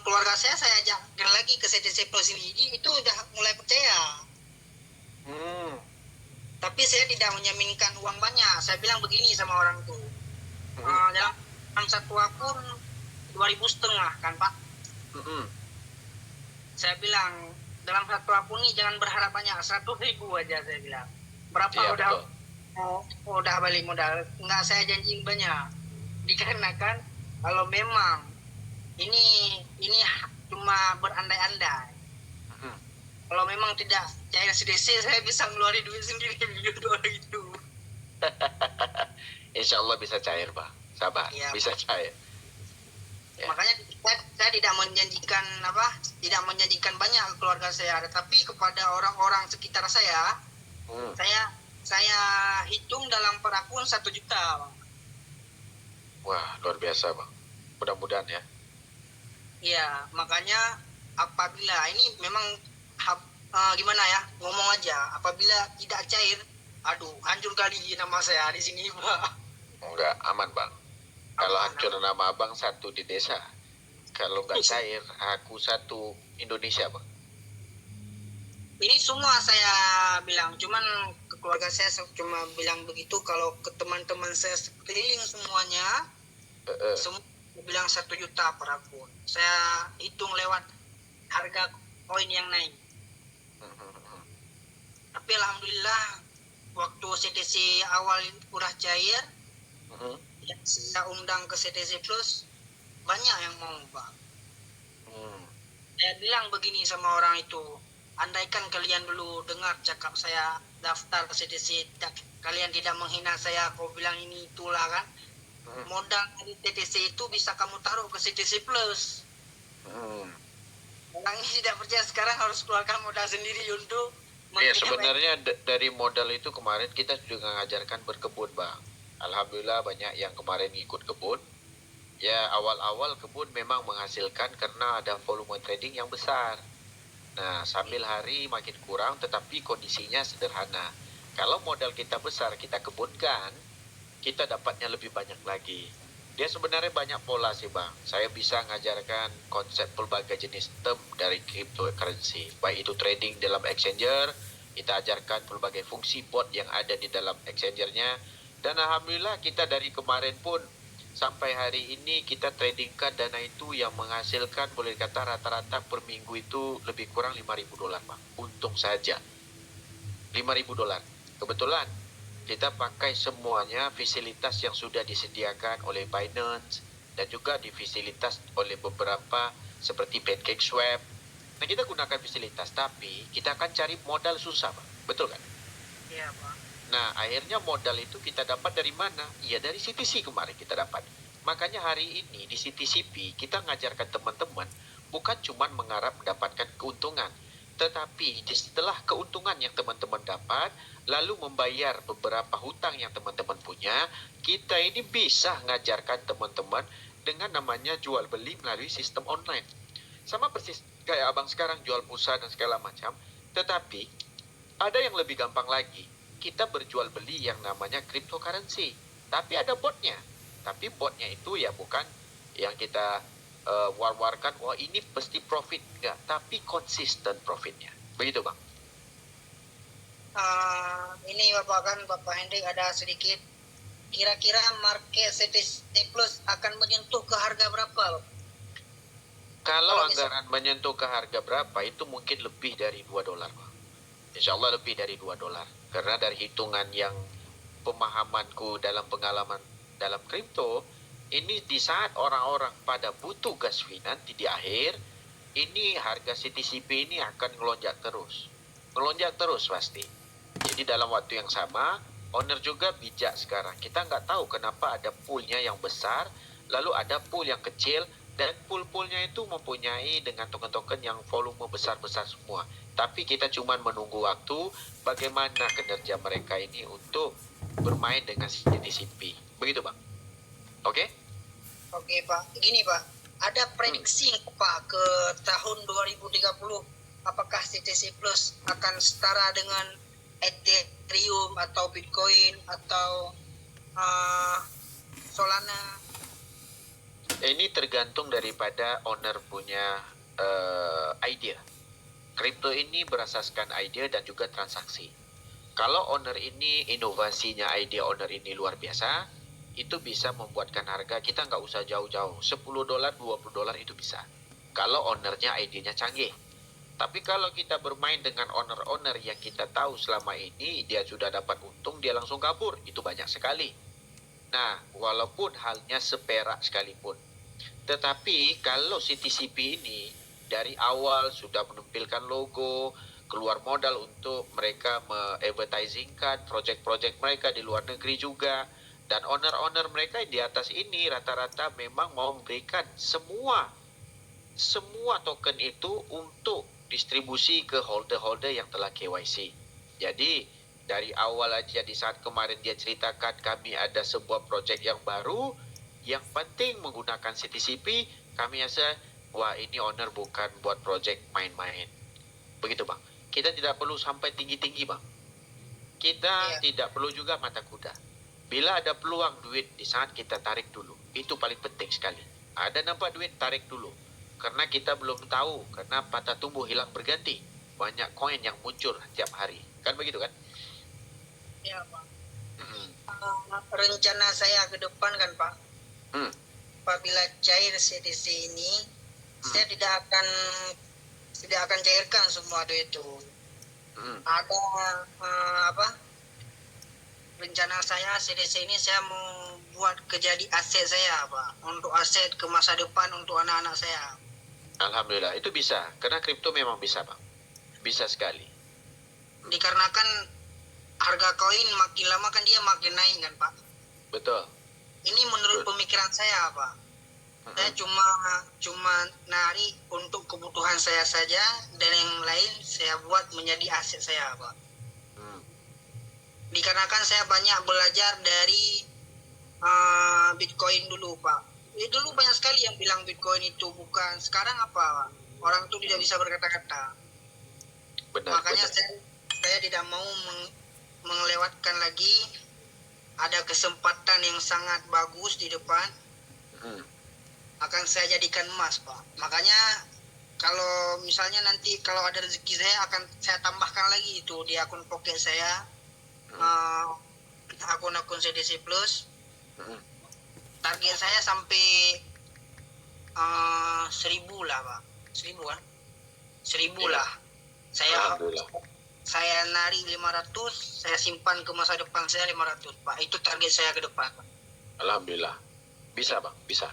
keluarga saya ajak lagi ke CTC Plus ini, itu udah mulai percaya. Tapi saya tidak menjaminkan uang banyak. Saya bilang begini sama orang itu, dalam satu akun 2.500 kan Pak. Saya bilang dalam satu akun ini jangan berharap banyak, 100.000 aja saya bilang. Berapa iya, udah balik modal, nggak saya janjiin banyak. Dikarenakan kalau memang ini cuma berandai-andai, kalau memang tidak cair CDC, saya bisa ngeluarin duit sendiri di orang itu. Insya Allah bisa cair Pak, sabar, Ya, bisa cair. Ya. Makanya saya tidak menjanjikan banyak ke keluarga saya, tetapi kepada orang-orang sekitar saya, saya hitung dalam per akun 1 juta Bang. Wah, luar biasa Bang. Mudah-mudahan ya. Ya, makanya apabila ini memang gimana ya, ngomong aja, apabila tidak cair, aduh, hancur kali nama saya di sini, Pak. Enggak, aman Bang. Kalau Aman, hancur nama Abang satu di desa. Kalau nggak cair, aku satu Indonesia Bang. Ini semua saya bilang, cuman ke keluarga saya cuma bilang begitu. Kalau ke teman-teman saya sekeliling semuanya, semua bilang 1 juta per akun. Saya hitung lewat harga koin yang naik. Tapi alhamdulillah waktu CTC awal udah cair, yang saya undang ke CTC Plus banyak yang mau Pak. Saya bilang begini sama orang itu, andaikan kalian dulu dengar cakap saya daftar ke CTC, kalian tidak menghina saya, kau bilang ini itulah kan, modal dari CTC itu bisa kamu taruh ke CTC Plus. Orang ini tidak percaya, sekarang harus keluarkan modal sendiri untuk Iya, sebenarnya dari modal itu kemarin kita juga mengajarkan berkebun Bang. Alhamdulillah banyak yang kemarin ikut kebun. Ya awal-awal kebun memang menghasilkan karena ada volume trading yang besar. Nah sambil hari makin kurang tetapi kondisinya sederhana. Kalau modal kita besar kita kebunkan, kita dapatnya lebih banyak lagi. Dia sebenarnya banyak pola sih Bang. Saya bisa mengajarkan konsep pelbagai jenis term dari cryptocurrency. Baik itu trading dalam exchanger, kita ajarkan pelbagai fungsi bot yang ada di dalam exchangernya. Dan alhamdulillah kita dari kemarin pun sampai hari ini kita tradingkan dana itu yang menghasilkan boleh dikata rata-rata per minggu itu lebih kurang $5.000 Bang. Untung saja $5.000. Kebetulan kita pakai semuanya fasilitas yang sudah disediakan oleh Binance dan juga difasilitas oleh beberapa seperti PancakeSwap. Nah kita gunakan fasilitas tapi kita akan cari modal susah Pak. Betul kan? Iya Pak. Nah akhirnya modal itu kita dapat dari mana? Ya dari CTC kemarin kita dapat. Makanya hari ini di CTCP kita ngajarkan teman-teman bukan cuma mengharap mendapatkan keuntungan, tetapi setelah keuntungan yang teman-teman dapat lalu membayar beberapa hutang yang teman-teman punya, kita ini bisa ngajarkan teman-teman dengan namanya jual beli melalui sistem online. Sama persis kayak abang sekarang jual pulsa dan segala macam, tetapi ada yang lebih gampang lagi. Kita berjual beli yang namanya cryptocurrency, tapi ada botnya. Tapi botnya itu ya bukan yang kita war-warkan, wah ini pasti profit, enggak, tapi konsisten profitnya. Begitu bang. Ini Bapak kan, Bapak Hendrik ada sedikit, kira-kira market CTC Plus akan menyentuh ke harga berapa? Kalau anggaran menyentuh ke harga berapa itu mungkin lebih dari $2 Bang. Insya Allah lebih dari $2. Karena dari hitungan yang pemahamanku dalam pengalaman dalam kripto, ini di saat orang-orang pada butuh gas nanti di akhir, ini harga CTCP ini akan melonjak terus. Melonjak terus pasti. Jadi dalam waktu yang sama, owner juga bijak sekarang. Kita nggak tahu kenapa ada poolnya yang besar, lalu ada pool yang kecil, dan pool-poolnya itu mempunyai dengan token-token yang volume besar-besar semua. Tapi kita cuma menunggu waktu bagaimana kinerja mereka ini untuk bermain dengan CTCP. Begitu Bang. Oke? Oke Pak, gini Pak, ada prediksi Pak ke tahun 2030, apakah CTC Plus akan setara dengan Ethereum atau Bitcoin atau Solana? Ini tergantung daripada owner punya idea. Kripto ini berasaskan idea dan juga transaksi. Kalau owner ini inovasinya, ide owner ini luar biasa, itu bisa membuatkan harga kita nggak usah jauh-jauh, $10, $20 itu bisa. Kalau ownernya idenya canggih. Tapi kalau kita bermain dengan owner-owner yang kita tahu selama ini dia sudah dapat untung, dia langsung kabur, itu banyak sekali. Nah, walaupun halnya seperak sekalipun. Tetapi kalau CTCP ini dari awal sudah menampilkan logo, keluar modal untuk mereka me-advertisingkan project-project mereka di luar negeri juga. Dan owner-owner mereka di atas ini rata-rata memang mau memberikan semua token itu untuk distribusi ke holder-holder yang telah KYC. Jadi dari awal aja di saat kemarin dia ceritakan kami ada sebuah project yang baru, Yang penting menggunakan CTCP, kami rasa, wah ini owner bukan buat projek main-main. Begitu bang. Kita tidak perlu sampai tinggi-tinggi bang. Kita tidak perlu juga mata kuda. Bila ada peluang duit di saat kita tarik dulu. Itu paling penting sekali. Ada nampak duit, tarik dulu. Karena kita belum tahu, karena patah tumbuh hilang berganti. Banyak koin yang muncul tiap hari. Kan begitu kan? Ya Pak. Rencana saya ke depan kan Pak, apabila cair CDC ini, saya tidak akan cairkan semua duit itu. Ada rencana saya CDC ini saya mau buat jadi aset saya Pak, untuk aset ke masa depan untuk anak-anak saya. Alhamdulillah, itu bisa. Karena kripto memang bisa bang. Bisa sekali. Dikarenakan harga koin makin lama kan dia makin naik kan Pak. Betul. Ini menurut pemikiran saya Pak. Saya cuma nari untuk kebutuhan saya saja, dan yang lain saya buat menjadi aset saya Pak. Dikarenakan saya banyak belajar dari Bitcoin dulu Pak. Dulu banyak sekali yang bilang Bitcoin itu bukan. Sekarang apa Pak? Orang itu tidak bisa berkata-kata. Makanya saya tidak mau melewatkan lagi. Ada kesempatan yang sangat bagus di depan, akan saya jadikan emas Pak. Makanya kalau misalnya nanti kalau ada rezeki saya akan saya tambahkan lagi itu di akun pocket saya, akun-akun CDC Plus. Target saya sampai 1.000 lah Pak. 1.000 kan? 1.000 lah. Saya nari 500, saya simpan ke masa depan saya 500 Pak. Itu target saya ke depan Pak. Alhamdulillah. Bisa bang, bisa.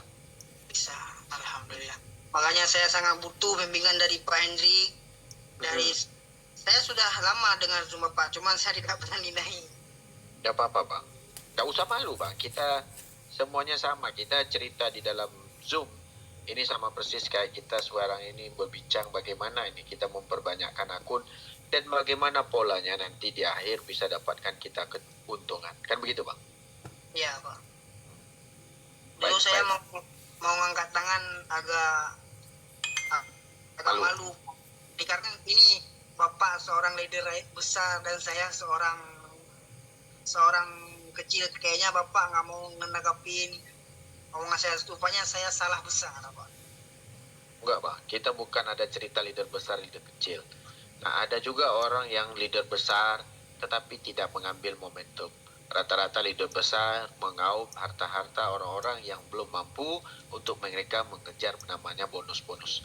Bisa, alhamdulillah. Makanya saya sangat butuh bimbingan dari Pak Hendrik. Saya sudah lama dengar Zoom Bapak, cuman saya tidak pernah dinai. Tidak apa-apa bang. Tidak usah malu bang. Kita semuanya sama. Kita cerita di dalam Zoom. Ini sama persis kayak kita sekarang ini berbincang bagaimana ini kita memperbanyakkan akun. Dan bagaimana polanya nanti di akhir bisa dapatkan kita keuntungan. Kan begitu bang? Iya Pak. Dulu saya mau ngangkat tangan agak malu. Dikarenakan ini Bapak seorang leader besar dan saya seorang kecil, kayaknya Bapak nggak mau menanggapin omongan saya. Rupanya saya salah besar Pak. Enggak bang, kita bukan ada cerita leader besar, leader kecil. Nah ada juga orang yang leader besar tetapi tidak mengambil momentum. Rata-rata leader besar mengaup harta-harta orang-orang yang belum mampu untuk mereka mengejar namanya bonus-bonus.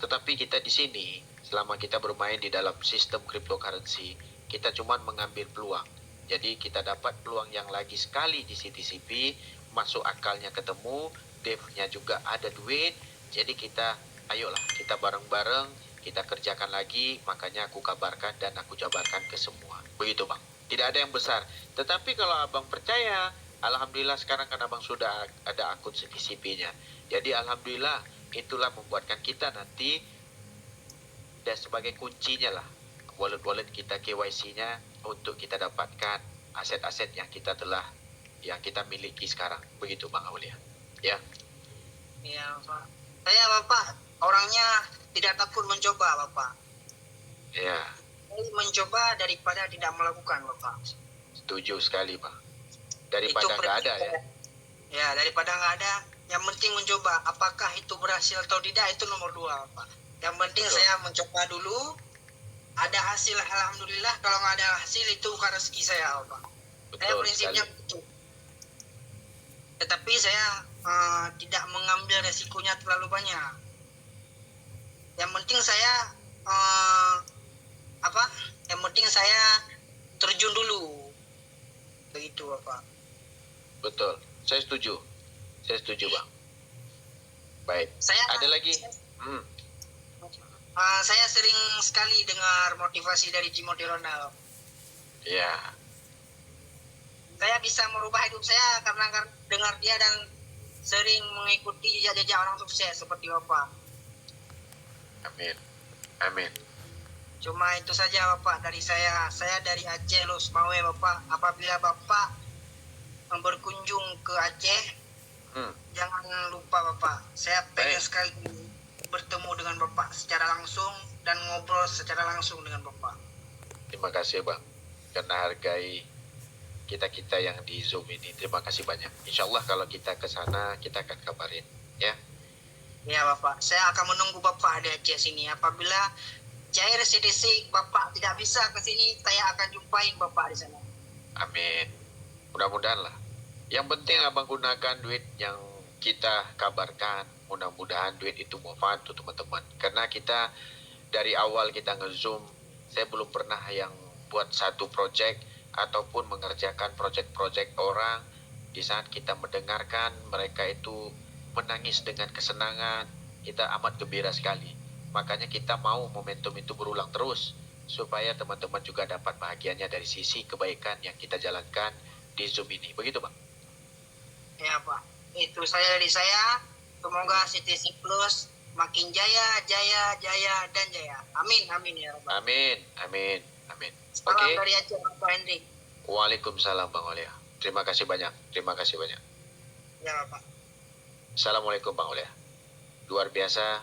Tetapi kita di sini, selama kita bermain di dalam sistem cryptocurrency, kita cuma mengambil peluang. Jadi kita dapat peluang yang lagi sekali di CTCP, masuk akalnya ketemu, devnya juga ada duit. Jadi kita, ayolah kita bareng-bareng, kita kerjakan lagi. Makanya aku kabarkan dan aku jabarkan ke semua. Begitu bang. Tidak ada yang besar. Tetapi kalau abang percaya, alhamdulillah sekarang kan abang sudah ada akun CTCP-nya. Jadi alhamdulillah itulah membuatkan kita nanti dan sebagai kuncinya lah wallet-wallet kita, KYC-nya untuk kita dapatkan aset-aset yang kita miliki sekarang. Begitu Bang Aulia. Ya. Iya Pak. Saya Bapak orangnya tidak takut mencoba Bapak. Ya. Mencoba daripada tidak melakukan Bapak. Setuju sekali Bang. Daripada nggak ada ya. Ya, daripada nggak ada. Yang penting mencoba. Apakah itu berhasil atau tidak itu nomor 2 Pak. Yang penting saya mencoba dulu. Ada hasil alhamdulillah. Kalau nggak ada hasil itu bukan rezeki saya Pak. Saya prinsipnya begitu. Tetapi saya tidak mengambil resikonya terlalu banyak. Yang penting saya Yang penting saya terjun dulu. Begitu Bapak. Betul. Saya setuju Bang. Baik. Ada lagi? Saya sering sekali dengar motivasi dari Timothy Ronald. Ya. Saya bisa merubah hidup saya karena dengar dia dan sering mengikuti jejak-jejak orang sukses seperti Bapak. Amin. Cuma itu saja Bapak dari saya. Saya dari Aceh Los Mawe Bapak. Apabila Bapak berkunjung ke Aceh, Jangan lupa Bapak, saya pengen Baik. sekali bertemu dengan Bapak secara langsung dan ngobrol secara langsung dengan Bapak. Terima kasih Bang, karena hargai kita-kita yang di Zoom ini. Terima kasih banyak. Insya Allah kalau kita ke sana, kita akan kabarin. Ya, Ya Bapak, saya akan menunggu Bapak di Aceh sini. Apabila cair CDC Bapak tidak bisa ke sini, saya akan jumpai Bapak di sana. amin. Mudah-mudahan lah. Yang penting Abang gunakan duit yang kita kabarkan. Mudah-mudahan duit itu manfaat untuk teman-teman. Karena kita dari awal kita nge-zoom, saya belum pernah yang buat satu project ataupun mengerjakan project-project orang di saat kita mendengarkan mereka itu menangis dengan kesenangan, kita amat gembira sekali. Makanya kita mau momentum itu berulang terus supaya teman-teman juga dapat bahagianya dari sisi kebaikan yang kita jalankan di Zoom ini. Begitu Bang? Ya Pak, itu saya dari saya. Semoga CTC Plus makin jaya, jaya, jaya, dan jaya. Amin, amin ya Rabbal. Amin, amin, amin. Salam Oke. dari Aceh Bapak Hendrik. Waalaikumsalam Bang Olia. Terima kasih banyak. Terima kasih banyak. Ya Bapak. Assalamualaikum Bang Olia. Luar biasa.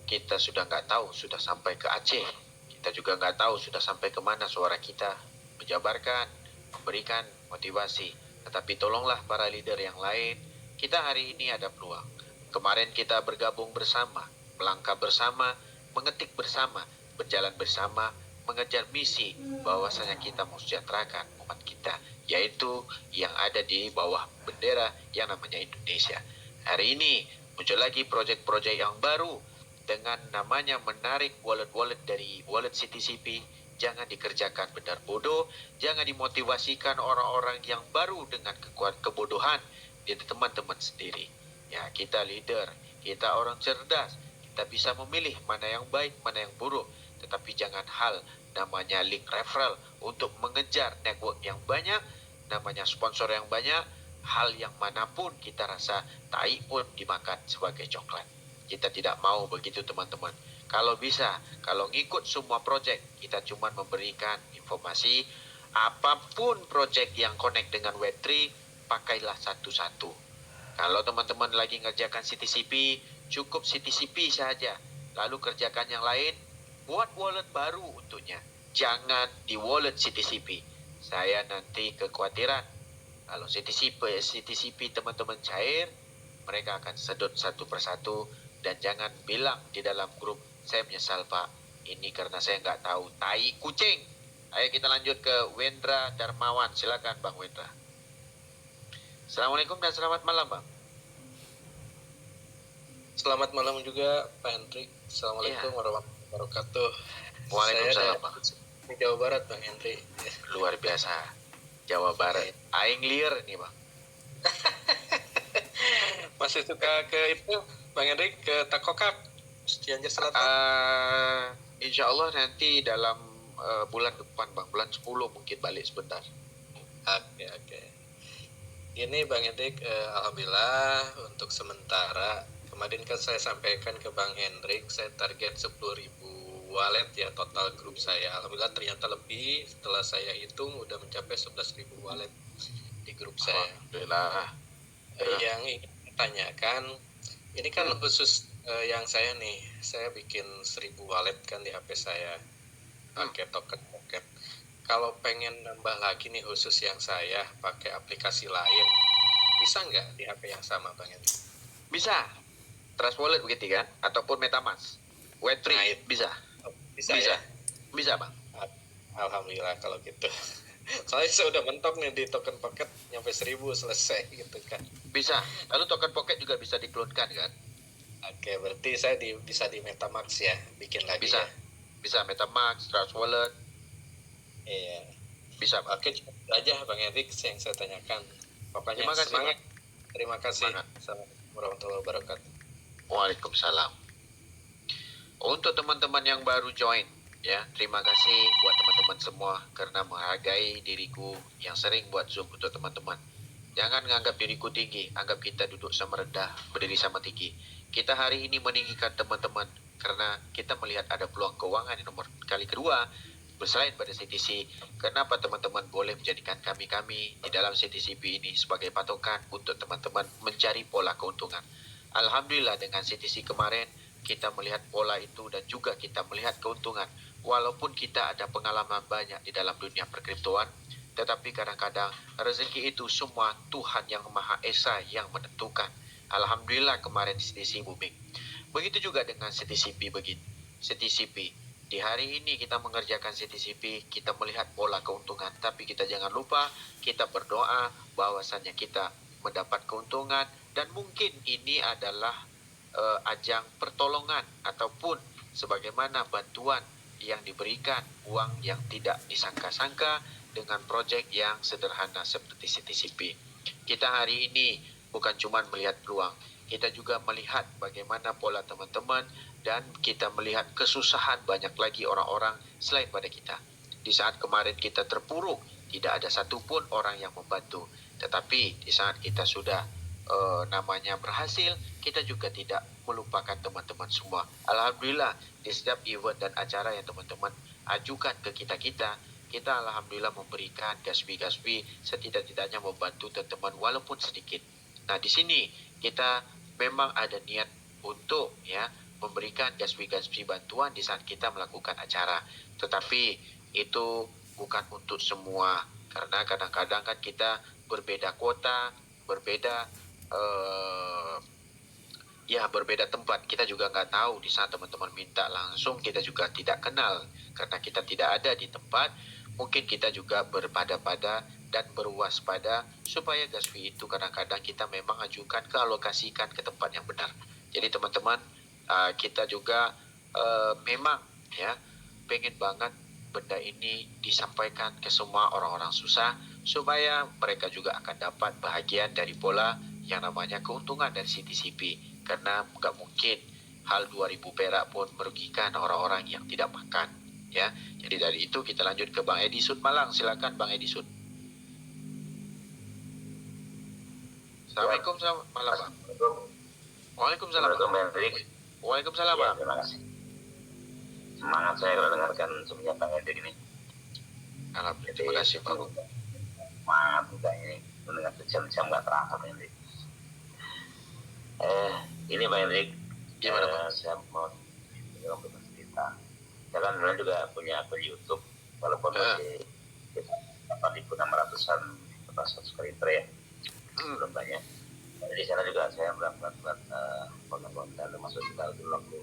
Kita sudah nggak tahu sudah sampai ke Aceh. Kita juga nggak tahu sudah sampai kemana suara kita menjabarkan, memberikan motivasi. Tetapi tolonglah para leader yang lain. Kita hari ini ada peluang. Kemarin kita bergabung bersama, melangkah bersama, mengetik bersama, berjalan bersama, mengejar misi bahwasanya kita mau sejahterakan umat kita, yaitu yang ada di bawah bendera yang namanya Indonesia. Hari ini muncul lagi proyek-proyek yang baru dengan namanya menarik wallet-wallet dari wallet CTCP. Jangan dikerjakan benar bodoh, jangan dimotivasikan orang-orang yang baru dengan kebodohan dari teman-teman sendiri. Ya, kita leader, kita orang cerdas, kita bisa memilih mana yang baik, mana yang buruk. Tetapi jangan hal namanya link referral untuk mengejar network yang banyak, namanya sponsor yang banyak, hal yang manapun kita rasa tai pun dimakan sebagai coklat. Kita tidak mau begitu teman-teman. Kalau bisa, kalau ngikut semua project, kita cuma memberikan informasi, apapun project yang connect dengan Web3, pakailah satu-satu. Kalau teman-teman lagi ngerjakan CTCP, cukup CTCP saja. Lalu kerjakan yang lain, buat wallet baru untuknya. Jangan di wallet CTCP. Saya nanti kekhawatiran. Kalau CTCP teman-teman cair, mereka akan sedot satu persatu. Dan jangan bilang di dalam grup, saya menyesal Pak, ini karena saya nggak tahu. Tai kucing. Ayo kita lanjut ke Wendra Darmawan. Silakan Bang Wendra. Assalamualaikum dan selamat malam Bang. Selamat malam juga Pak Hendrik. Assalamualaikum warahmatullahi wabarakatuh. Waalaikumsalam Bang. Di Jawa Barat Bang Hendrik. Luar biasa. Jawa Barat. Aing liar nih Bang. Masih suka ke itu Bang Hendrik, ke Takokak, Cianjur Selatan? Insya Allah nanti dalam bulan depan Bang. Bulan 10 mungkin balik sebentar. Oke. Ini Bang Hendrik, alhamdulillah untuk sementara kemarin kan saya sampaikan ke Bang Hendrik, saya target 10.000 wallet ya total grup saya. Alhamdulillah ternyata lebih, setelah saya hitung udah mencapai 11.000 wallet di grup saya. Alhamdulillah. Yang ingin saya tanyakan, ini kan khusus yang saya nih, saya bikin 1.000 wallet kan di HP saya pakai token pocket. Kalau pengen nambah lagi nih khusus yang saya pakai aplikasi lain, bisa nggak di HP yang sama Bang Hendrik? Bisa. Trust Wallet begitu kan? Ataupun MetaMask. Web3 Nah, bisa. Bisa. Bisa. Ya? Bisa Bang. Alhamdulillah kalau gitu. Soalnya saya udah mentok nih di token pocket nyampe 1.000 selesai gitu kan. Bisa. Lalu token pocket juga bisa diklonkan kan? Oke, berarti saya bisa di MetaMask ya, bikin lagi Bisa. ya. Bisa MetaMask, Trust Wallet. Iya. Bisa Bang. Oke, cukup aja Bang Erik yang saya tanyakan. Pokoknya Terima kasih, semangat. Terima kasih. Semangat. Assalamualaikum warahmatullahi wabarakatuh. Waalaikumsalam. Untuk teman-teman yang baru join, ya, terima kasih buat teman-teman semua karena menghargai diriku yang sering buat Zoom untuk teman-teman. Jangan menganggap diriku tinggi, anggap kita duduk sama rendah, berdiri sama tinggi. Kita hari ini meninggikan teman-teman karena kita melihat ada peluang keuangan yang nomor kali kedua Selain pada CTC, kenapa teman-teman boleh menjadikan kami-kami di dalam CTCP ini sebagai patokan untuk teman-teman mencari pola keuntungan. Alhamdulillah dengan CTC kemarin kita melihat pola itu dan juga kita melihat keuntungan. Walaupun kita ada pengalaman banyak di dalam dunia perkriptoan, tetapi kadang-kadang rezeki itu semua Tuhan Yang Maha Esa yang menentukan. Alhamdulillah kemarin CTC booming. Begitu juga dengan CTCP begini. CTCP. Di hari ini kita mengerjakan CTCP, kita melihat pola keuntungan, tapi kita jangan lupa kita berdoa bahwasannya kita mendapat keuntungan dan mungkin ini adalah ajang pertolongan ataupun sebagaimana bantuan yang diberikan, uang yang tidak disangka-sangka dengan proyek yang sederhana seperti CTCP. Kita hari ini bukan cuma melihat peluang, kita juga melihat bagaimana pola teman-teman dan kita melihat kesusahan banyak lagi orang-orang selain pada kita. Di saat kemarin kita terpuruk, tidak ada satupun orang yang membantu. Tetapi di saat kita sudah namanya berhasil, kita juga tidak melupakan teman-teman semua. Alhamdulillah di setiap event dan acara yang teman-teman ajukan ke kita alhamdulillah memberikan gaspi-gaspi setidak-tidaknya membantu teman-teman walaupun sedikit. Nah di sini kita memang ada niat untuk memberikan gaspi-gaspi bantuan di saat kita melakukan acara. Tetapi itu bukan untuk semua. Karena kadang-kadang kan kita berbeda kota, berbeda berbeda tempat. Kita juga nggak tahu di saat teman-teman minta langsung kita juga tidak kenal. Karena kita tidak ada di tempat, mungkin kita juga berpada-pada dan berwaspada supaya gaspi itu kadang-kadang kita memang ajukan ke alokasikan ke tempat yang benar. Jadi teman-teman, kita juga memang pengen banget benda ini disampaikan ke semua orang-orang susah supaya mereka juga akan dapat bahagian dari pola yang namanya keuntungan dari CTCP, karena nggak mungkin hal 2000 perak pun merugikan orang-orang yang tidak makan ya. Jadi dari itu kita lanjut ke Bang Edi Sud Malang. Silakan Bang Edi Sud. Assalamualaikum, selamat malam Bang. Waalaikumsalam. Waalaikumsalam Bang. Terima kasih. Semangat saya kalau dengarkan semuanya Bang Hendrik ini. Alhamdulillah, terima kasih Bang. Semangat juga ini mendengar jam-jam nggak terasa Bang Hendrik. Ini Bang Hendrik, Gimana Bang? saya mau bercerita. Saya kan dulu juga punya akun YouTube, walaupun masih 8.600-an subscriber ya, belum banyak. Di sana juga saya buat konten-konten, termasuk juga dulu waktu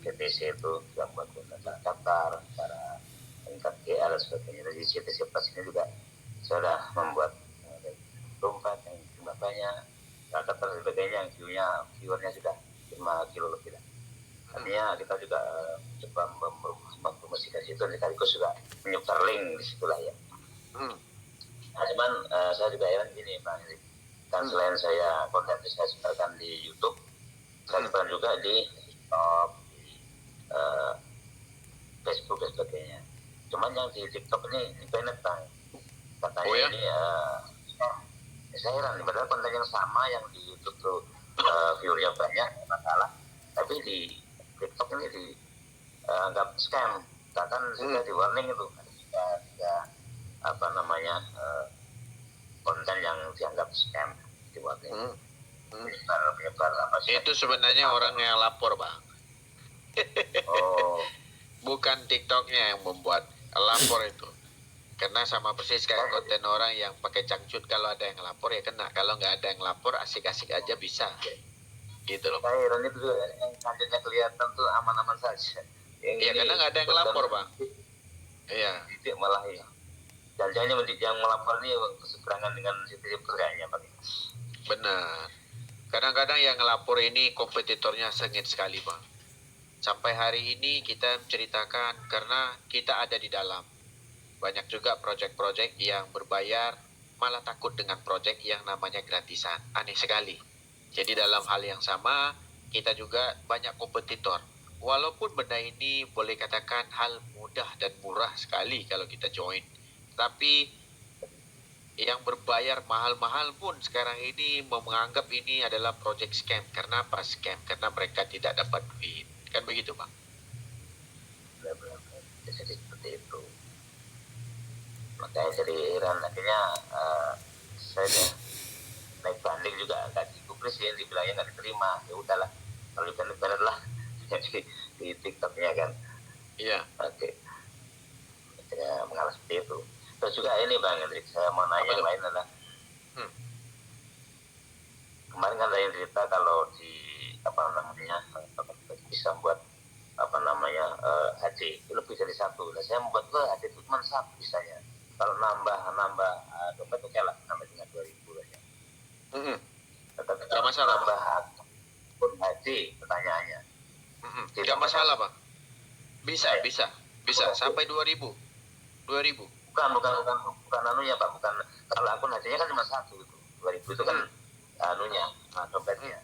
GTC itu juga buat konten cara daftar, cara tingkat GA dan sebagainya. Dari GTC Plus ini juga saya sudah membuat dompet yang jumlah banyak, cara daftar dan sebagainya, yang viewernya sudah 5 kilo lebih lah. Artinya kita juga coba mempromosikan situ, sekaligus juga menyebar link di situlah ya. Nah, cuman saya juga heran gini Pak Hendrik. Dan selain saya konten saya sebarkan di YouTube, saya sebarkan juga di TikTok, di Facebook dan sebagainya. Cuman yang di TikTok ini banned Bang. Katanya ini saya heran, padahal konten yang sama yang di YouTube tuh viewernya banyak, masalah. Tapi di TikTok ini dianggap scam. Bahkan sudah di warning itu, ada konten yang dianggap scam di warning. Menyebar apa sih? Itu sebenarnya orang yang lapor Bang. Bukan TikToknya yang membuat lapor itu. Karena sama persis kayak konten orang yang pakai cangcut, kalau ada yang lapor ya kena, kalau nggak ada yang lapor asik-asik aja bisa. Gitu loh. Heran itu yang cangcutnya kelihatan tuh aman-aman saja. Iya, karena nggak ada yang lapor Bang. Iya. Tidak malah ya. Jangan-jangan yang melapor ini berseberangan dengan CTC kayaknya Pak. Benar. Kadang-kadang yang ngelapor ini kompetitornya sengit sekali Bang. Sampai hari ini kita menceritakan karena kita ada di dalam. Banyak juga proyek-proyek yang berbayar, malah takut dengan proyek yang namanya gratisan. Aneh sekali. Jadi dalam hal yang sama, kita juga banyak kompetitor. Walaupun benda ini boleh katakan hal mudah dan murah sekali kalau kita join. Tapi yang berbayar mahal-mahal pun sekarang ini menganggap ini adalah project scam. Karena apa scam? Karena mereka tidak dapat duit. Kan begitu Bang? Benar-benar jadi seperti itu. makanya jadi heran akhirnya saya naik banding juga gaji kupris yang dibilangnya nggak diterima, ya udahlah kalau benar lah jadi di TikToknya kan. Iya. Oke, akhirnya mengalah seperti itu. Terus juga ini Bang Hendrik, saya mau nanya yang lain adalah kemarin kan ada yang cerita kalau di apa namanya bisa buat apa namanya HC itu lebih dari satu. Nah, saya membuat ke HC itu cuma satu bisanya. Kalau nambah dompet oke lah, nambah dengan 2.000 lah ya. Tetapi Gak masalah, nambah pun HC pertanyaannya. Gak masalah, Bang. Bisa sampai 2.000. Bukan anunya Pak, bukan kalau akun HC-nya kan cuma satu itu. 2.000 itu kan anunya, dompetnya.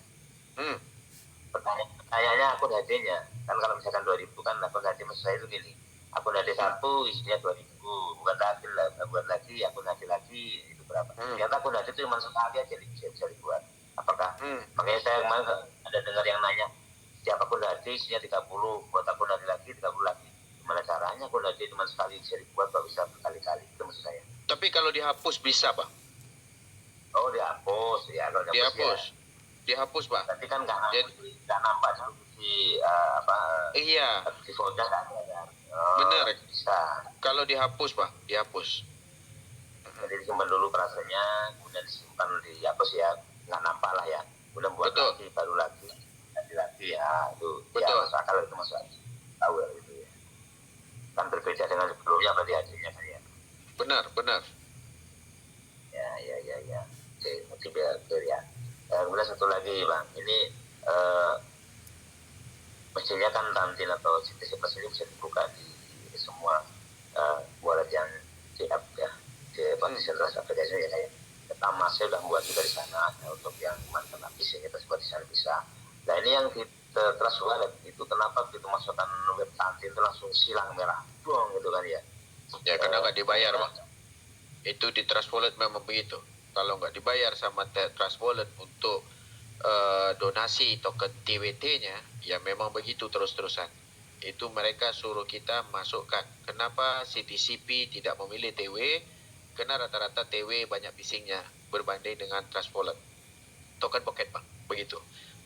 Pertanyaannya akun HC-nya kan kalau misalkan 2.000 kan akun HC maksud saya itu gini, akun HC satu isinya 2.000, buat lagi akun HC lagi itu berapa? Ternyata akun HC itu cuma sekali aja bisa dibuat. Apakah? Makanya saya kemarin ada dengar yang nanya, setiap akun HC isinya 30, buat akun HC lagi 30 lagi. Gimana caranya akun HC cuma sekali bisa dibuat, kok bisa berkali-kali? Itu maksud saya. Tapi kalau dihapus bisa, Bang. Oh dihapus ya, kalau Dihapus, Pak. Tapi kan nggak nambah di Iya. di folder kan? Bener. Bisa. Kalau dihapus, Pak, dihapus. Jadi disimpan dulu perasanya, kemudian disimpan dihapus ya, nggak nampak lah ya. Kemudian buat Betul. lagi, baru lagi ya itu. Betul. Ya, masuk akal itu masuk akal. Tahu ya itu ya. Kan berbeda dengan sebelumnya berarti hasilnya kan ya. Benar. Ya. Oke, mungkin biar ya. Kemudian satu lagi Bang, ini mestinya kan Tantin atau CTC Plus ini bisa dibuka di semua wallet yang di app ya, di decentralized application ya kayak. Pertama saya sudah membuat juga di sana untuk yang mantan apis ya, kita buat di sana bisa. Nah ini yang di Trust Wallet itu kenapa begitu masukkan web Tantin itu langsung silang merah, buang gitu kan ya? Ya karena nggak dibayar, Bang. Itu di Trust Wallet memang begitu. Kalau nggak dibayar sama Trust Wallet untuk donasi token TWT-nya, ya memang begitu terus-terusan. Itu mereka suruh kita masukkan. Kenapa CTCP tidak memilih TW? Karena rata-rata TW banyak bisingnya berbanding dengan Trust Wallet. Token Pocket, Bang. Begitu.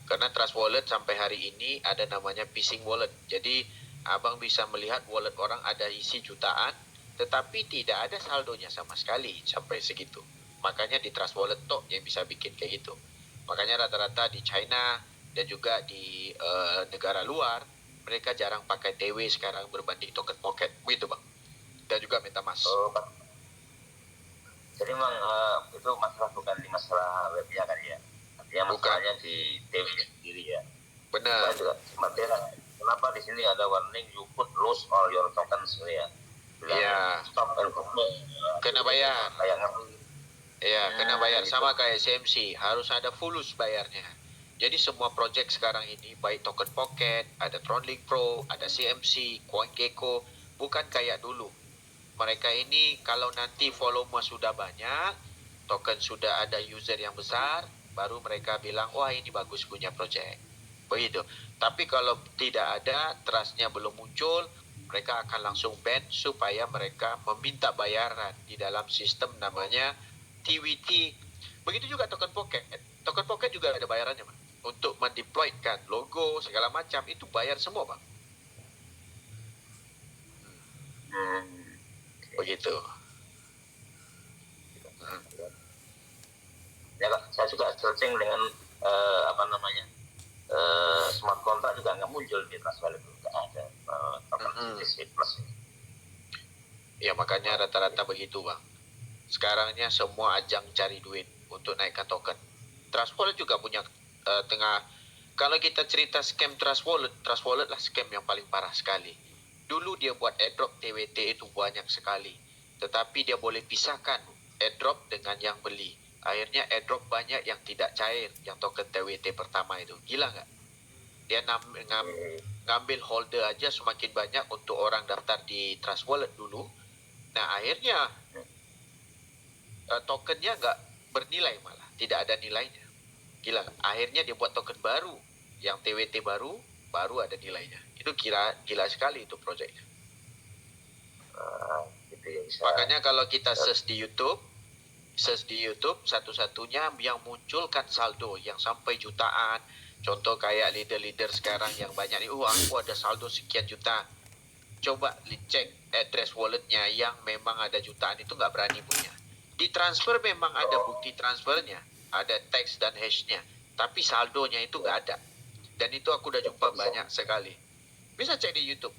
Karena Trust Wallet sampai hari ini ada namanya phishing wallet. Jadi Abang bisa melihat wallet orang ada isi jutaan, tetapi tidak ada saldonya sama sekali sampai segitu. Makanya di Trust Wallet toh yang bisa bikin kayak gitu. Makanya rata-rata di China dan juga di negara luar mereka jarang pakai TW sekarang berbanding token Pocket, begitu Bang. Dan juga MetaMask. Oh, Pak. Jadi memang itu masalah bukan di masalah webnya kan ya? Artinya masalahnya di TW sendiri ya. Benar. Kenapa di sini ada warning you could lose all your tokens ya? Iya. Stop and go. Kena bayar. Kayak ngerti. Iya, kena bayar. Gitu. Sama kayak CMC, harus ada fulus bayarnya. Jadi semua project sekarang ini, baik token Pocket, ada Tronlink Pro, ada CMC, CoinGecko, bukan kayak dulu. Mereka ini kalau nanti volume sudah banyak, token sudah ada user yang besar, baru mereka bilang, wah ini bagus punya project. Begitu. Tapi kalau tidak ada, trustnya belum muncul, mereka akan langsung ban supaya mereka meminta bayaran di dalam sistem namanya TWT. Begitu juga token Pocket. Token Pocket juga ada bayarannya, Bang. Untuk mendeploykan logo segala macam itu bayar semua, Bang. Begitu. Ya, saya juga searching dengan smart contract juga nggak muncul di Trust Wallet itu, nggak ada token CTC Plus. Ya makanya rata-rata begitu, Bang. Sekarangnya semua ajang cari duit untuk naikkan token. Trust Wallet juga punya kalau kita cerita scam Trust Wallet lah scam yang paling parah sekali. Dulu dia buat airdrop TWT itu banyak sekali, tetapi dia boleh pisahkan airdrop dengan yang beli. Akhirnya airdrop banyak yang tidak cair, yang token TWT pertama itu. Gila nggak? Dia ngambil holder aja semakin banyak untuk orang daftar di Trust Wallet dulu. Nah akhirnya tokennya nggak bernilai, malah tidak ada nilainya. Gila, akhirnya dia buat token baru yang TWT baru ada nilainya. Itu gila sekali itu proyeknya. Gitu dia bisa. Makanya kalau kita search di YouTube satu-satunya yang munculkan saldo yang sampai jutaan. Contoh kayak leader-leader sekarang yang banyak nih, aku ada saldo sekian juta. Coba cek address walletnya yang memang ada jutaan itu nggak berani punya. Di transfer memang ada bukti transfernya, ada teks dan hashnya, tapi saldonya itu nggak ada. Dan itu aku udah jumpa banyak sekali. Bisa cek di YouTube,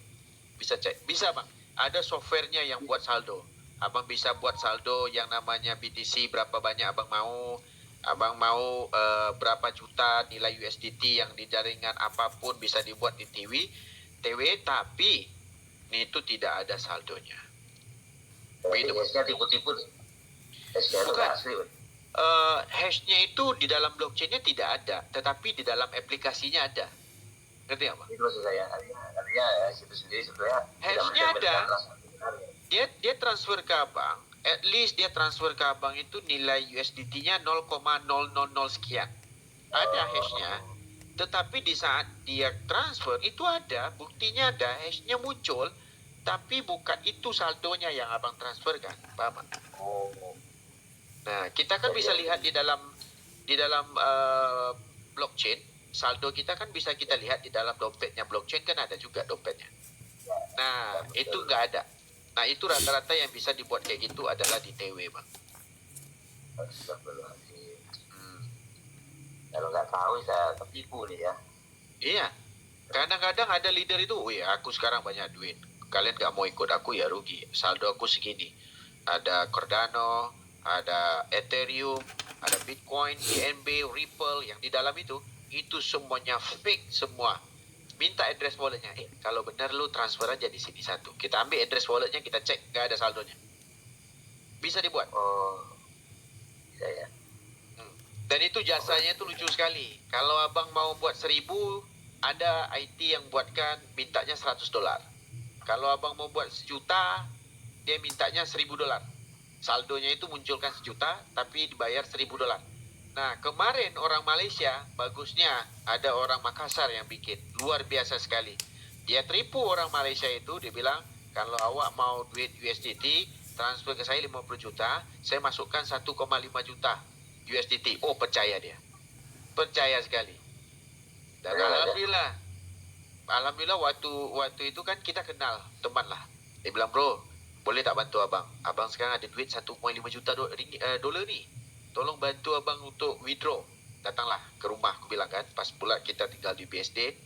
bisa bang. Ada softwarenya yang buat saldo. Abang bisa buat saldo yang namanya BTC berapa banyak abang mau berapa juta nilai USDT yang di jaringan apapun bisa dibuat di TW, tapi ini itu tidak ada saldonya. Tapi hashnya tipu-tipu nih. Hashnya itu Bukan. asli. Hashnya itu di dalam blockchainnya tidak ada, tetapi di dalam aplikasinya ada. Ngerti nggak bang? Itu maksud saya. Artinya hash itu sendiri sebenarnya Hashnya ada. sebenarnya. Dia transfer ke abang, at least dia transfer ke abang itu nilai USDT-nya 0,000 sekian. Ada hashnya, tetapi di saat dia transfer itu ada, buktinya ada, hashnya muncul, tapi bukan itu saldonya yang abang transferkan, paham? Oh. Nah, kita kan bisa lihat di dalam blockchain, saldo kita kan bisa kita lihat di dalam dompetnya blockchain kan ada juga dompetnya. Nah, itu nggak ada. Nah, itu rata-rata yang bisa dibuat kayak gitu adalah di TW, bang. Astagfirullahaladzim. Kalau nggak tahu saya tertipu nih ya. Iya. Kadang-kadang ada leader itu, wih aku sekarang banyak duit. Kalian nggak mau ikut aku ya rugi. Saldo aku segini. Ada Cardano, ada Ethereum, ada Bitcoin, BNB, Ripple yang di dalam itu semuanya fake semua. Minta address walletnya. Kalau benar lu transfer aja di sini satu. Kita ambil address walletnya, kita cek nggak ada saldonya. Bisa dibuat. Oh. Bisa ya. Dan itu jasanya itu lucu sekali. Kalau abang mau buat 1.000, ada IT yang buatkan mintanya $100. Kalau abang mau buat 1.000.000, dia mintanya $1.000. Saldonya itu munculkan 1.000.000, tapi dibayar $1.000. Nah, kemarin orang Malaysia, bagusnya ada orang Makassar yang bikin. Luar biasa sekali. Dia tipu orang Malaysia itu, dia bilang, kalau awak mau duit USDT, transfer ke saya 50 juta, saya masukkan 1,5 juta USDT. Oh, percaya dia. Percaya sekali. Dan alhamdulillah waktu itu kan kita kenal teman lah. Dia bilang, bro, boleh tak bantu abang? Abang sekarang ada duit 1,5 juta dolar nih. Tolong bantu abang untuk withdraw. Datanglah ke rumah, aku bilang kan. Pas pula kita tinggal di BSD.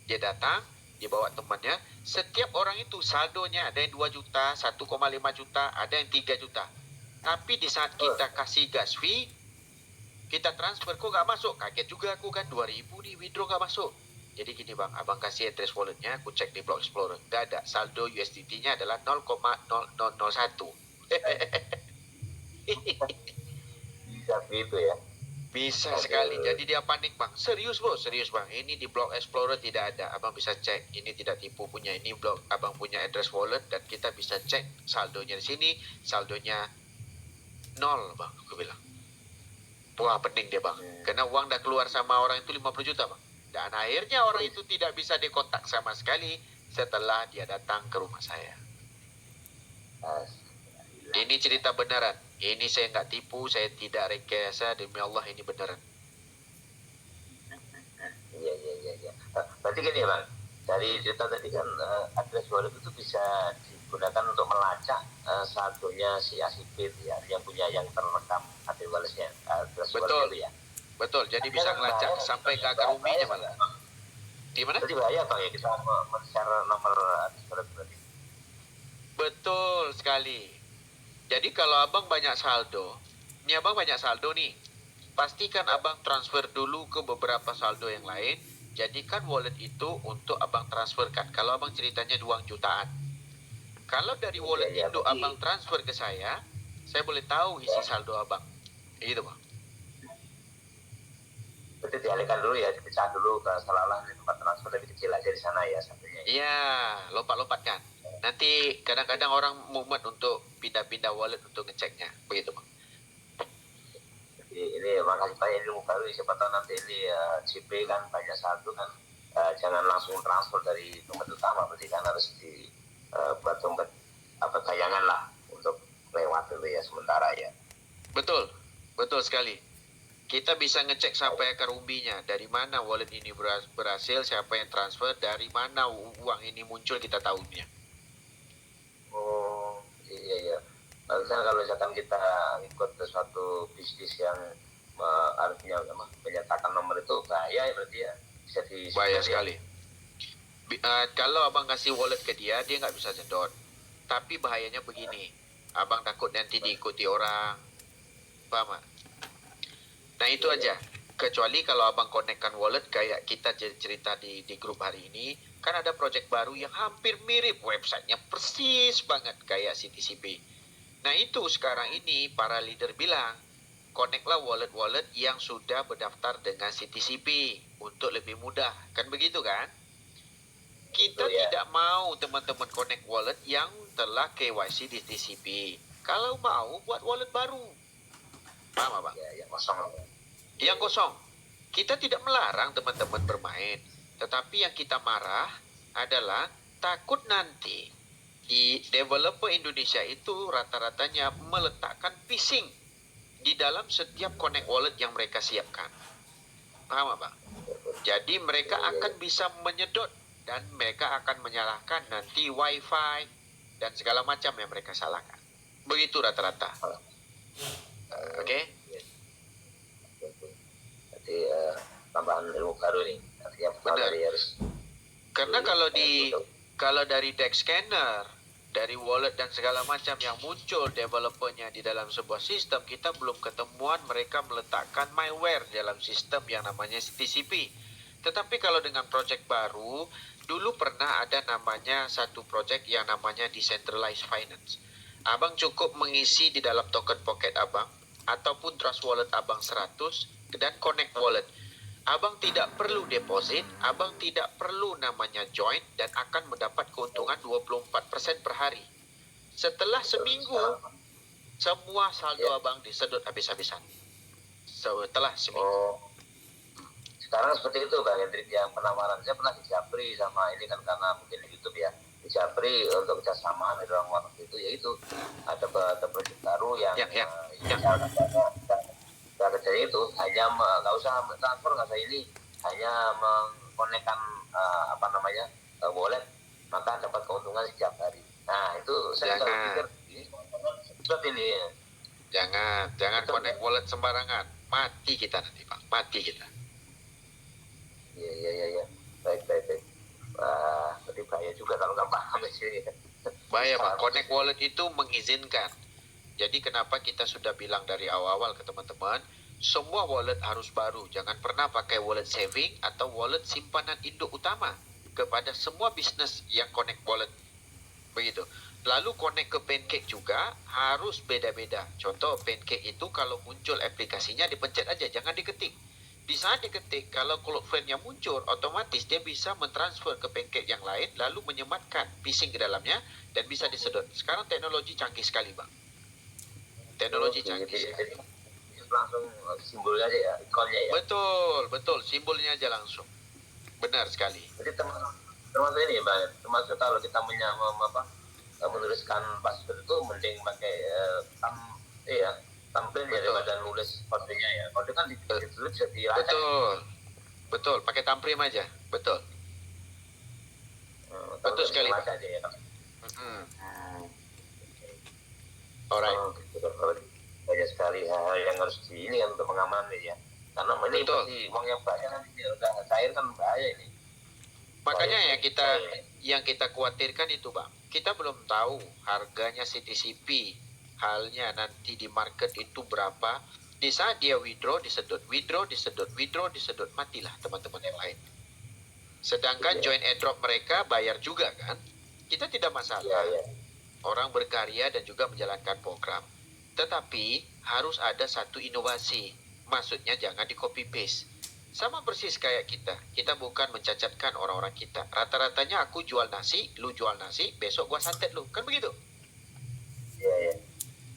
Dia datang, dia bawa temannya. Setiap orang itu saldonya ada yang 2 juta, 1,5 juta, ada yang 3 juta. Tapi di saat kita kasih gas fee, kita transfer, kok gak masuk? Kaget juga aku kan, 2.000 nih withdraw gak masuk. Jadi gini bang, abang kasih address walletnya, aku cek di Block Explorer. Gak ada, saldo USDT-nya adalah 0,0001. Bisa begitu ya. Bisa sekali. Jadi dia panik bang. Serius bos, serius bang. Ini di Block Explorer tidak ada. Abang bisa cek. Ini tidak tipu punya. Ini blog abang punya address wallet dan kita bisa cek saldonya di sini. Saldonya 0 bang. Aku bilang. Wah pening dia bang. Karena uang dah keluar sama orang itu 50 juta bang. Dan akhirnya orang itu tidak bisa dikontak sama sekali setelah dia datang ke rumah saya. Ini cerita beneran. Ini saya nggak tipu, saya tidak rekayasa, demi Allah ini beneran. Iya. Berarti gini ya bang, dari cerita tadi kan address wallet itu bisa digunakan untuk melacak saldonya si ACP ya, yang punya yang terekam address walletnya. Betul. Itu ya. Betul, jadi bisa ngelacak sampai ke akar ruminya malah. Gimana? Berarti bahaya bang ya kita men-share nomor address wallet berarti. Betul sekali. Jadi kalau abang banyak saldo, ini abang banyak saldo nih, pastikan abang transfer dulu ke beberapa saldo yang lain, jadikan wallet itu untuk abang transferkan. Kalau abang ceritanya uang jutaan. Kalau dari wallet itu abang transfer ke saya boleh tahu isi saldo abang. Gitu bang. Berarti dialihkan dulu ya, dipecah dulu ke seolah-olah tempat transfer lebih kecil aja di sana ya saldonya. Iya, lompat-lompat kan. Nanti kadang-kadang orang mumet untuk pindah-pindah wallet untuk ngeceknya. Begitu bang. Jadi ini makasih banyak ilmu baru, siapa tahu nanti ini CP kan banyak saldo kan, jangan langsung transfer dari dompet utama, berarti kan harus dibuat dompet bayangan lah ya sementara ya. Betul, betul sekali. Kita bisa ngecek sampai akar umbinya, dari mana wallet ini berhasil, siapa yang transfer, dari mana uang ini muncul, kita tahunya. Oh iya iya. Misalnya kalau misalkan kita ikut ke suatu bisnis yang artinya menyatakan nomor itu bahaya ya berarti ya, bisa di Bahaya sekali. Kalau abang kasih wallet ke dia, dia nggak bisa sedot. Tapi bahayanya begini, abang takut nanti diikuti orang, paham gak? Nah itu aja. Kecuali kalau abang konekkan wallet kayak kita cerita di grup hari ini, kan ada project baru yang hampir mirip, websitenya persis banget kayak CTCP. Nah itu sekarang ini para leader bilang, connectlah wallet-wallet yang sudah berdaftar dengan CTCP untuk lebih mudah. Kan begitu kan? Kita tidak mau teman-teman connect wallet yang telah KYC di CTCP. Kalau mau, buat wallet baru. Paham abang? Ya, yang kosong. Yang kosong. Kita tidak melarang teman-teman bermain. Tetapi yang kita marah adalah takut nanti di developer Indonesia itu rata-ratanya meletakkan phishing di dalam setiap connect wallet yang mereka siapkan. Paham abang? Jadi mereka akan bisa menyedot dan mereka akan menyalahkan nanti wifi dan segala macam yang mereka salahkan. Begitu rata-rata. Oke? Jadi tambahan ilmu baru nih. Artinya Benar. harus. Karena kalau dari deck scanner, dari wallet dan segala macam yang muncul developernya di dalam sebuah sistem, kita belum ketemuan mereka meletakkan malware dalam sistem yang namanya TCP. Tetapi kalau dengan project baru, dulu pernah ada namanya satu project yang namanya Decentralized Finance. Abang cukup mengisi di dalam token pocket abang, ataupun trust wallet abang 100, dan connect wallet. Abang tidak perlu deposit, abang tidak perlu namanya join, dan akan mendapat keuntungan 24% per hari. Setelah seminggu, semua saldo abang disedot habis-habisan. Setelah seminggu. Sekarang seperti itu Bang Hendrik, yang penawaran saya pernah di Japri sama ini kan karena mungkin di YouTube ya, di Japri untuk kerjasama di dalam waktu itu, yaitu ada proyek baru yang cara kerjanya itu hanya nggak usah transfer, nggak usah ini, hanya mengkonekkan wallet, maka dapat keuntungan setiap hari. Nah itu saya selalu pikir seperti ini. Jangan connect wallet sembarangan, mati kita nanti Pak, mati kita. Iya. Baik. Wah, berarti bahaya juga kalau nggak paham di sini. Bahaya Pak, connect wallet itu mengizinkan. Jadi kenapa kita sudah bilang dari awal-awal ke teman-teman, semua wallet harus baru. Jangan pernah pakai wallet saving atau wallet simpanan induk utama kepada semua bisnis yang connect wallet. Begitu. Lalu connect ke Pancake juga harus beda-beda. Contoh Pancake itu kalau muncul aplikasinya dipencet aja, jangan diketik. Di saat diketik, kalau Cloudflare-nya muncul, otomatis dia bisa mentransfer ke Pancake yang lain, lalu menyematkan phishing ke dalamnya, dan bisa disedot. Sekarang teknologi canggih sekali, Bang. Teknologi canggih. Jadi langsung simbolnya aja ya, ikonnya ya. Betul. Simbolnya aja langsung. Benar sekali. Jadi termasuk ini Bang, termasuk kalau kita menuliskan password itu mending pakai tampil ya daripada nulis kodenya ya. Kode kan ditulis bisa dilacak. Betul. Pakai tamprim aja. Betul. Betul sekali. Aja ya, kan? Alright. Banyak sekali hal yang harus ini untuk mengamankan ya. Karena ini pasti uang yang banyak nanti udah cair kan bahaya ini. Makanya yang kita khawatirkan itu Bang. Kita belum tahu harganya CTCP. Halnya nanti di market itu berapa. Di saat dia withdraw disedot, matilah teman-teman yang lain. Sedangkan join airdrop mereka bayar juga kan. Kita tidak masalah. Orang berkarya dan juga menjalankan program. Tetapi harus ada satu inovasi. Maksudnya jangan di copy paste. Sama persis kayak kita. Kita bukan mencacatkan orang-orang kita. Rata-ratanya aku jual nasi, lu jual nasi, besok gua santet lu. Kan begitu? Iya.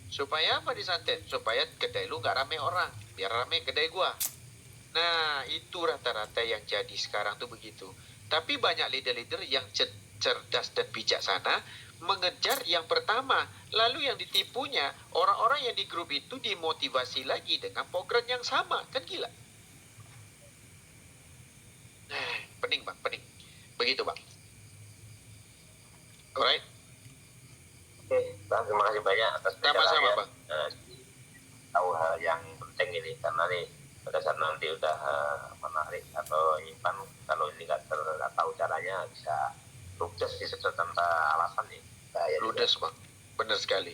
Supaya apa disantet? Supaya kedai lu gak rame orang. Biar rame kedai gua. Nah, itu rata-rata yang jadi sekarang tuh begitu. Tapi banyak leader-leader yang cerdas dan bijaksana mengejar yang pertama, Lalu yang ditipunya, orang-orang yang di grup itu dimotivasi lagi dengan program yang sama. Kan gila. Pening bang, pening. Begitu bang. Alright. Oke, Bang, terima kasih banyak atas Sama-sama pencerahannya. bang. Tahu hal yang penting ini, karena nih pada saat nanti udah menarik atau nyimpan, kalau ini nggak tahu caranya bisa ludes di tanpa alasan nih. Bahaya juga. Ludes bang. Benar sekali.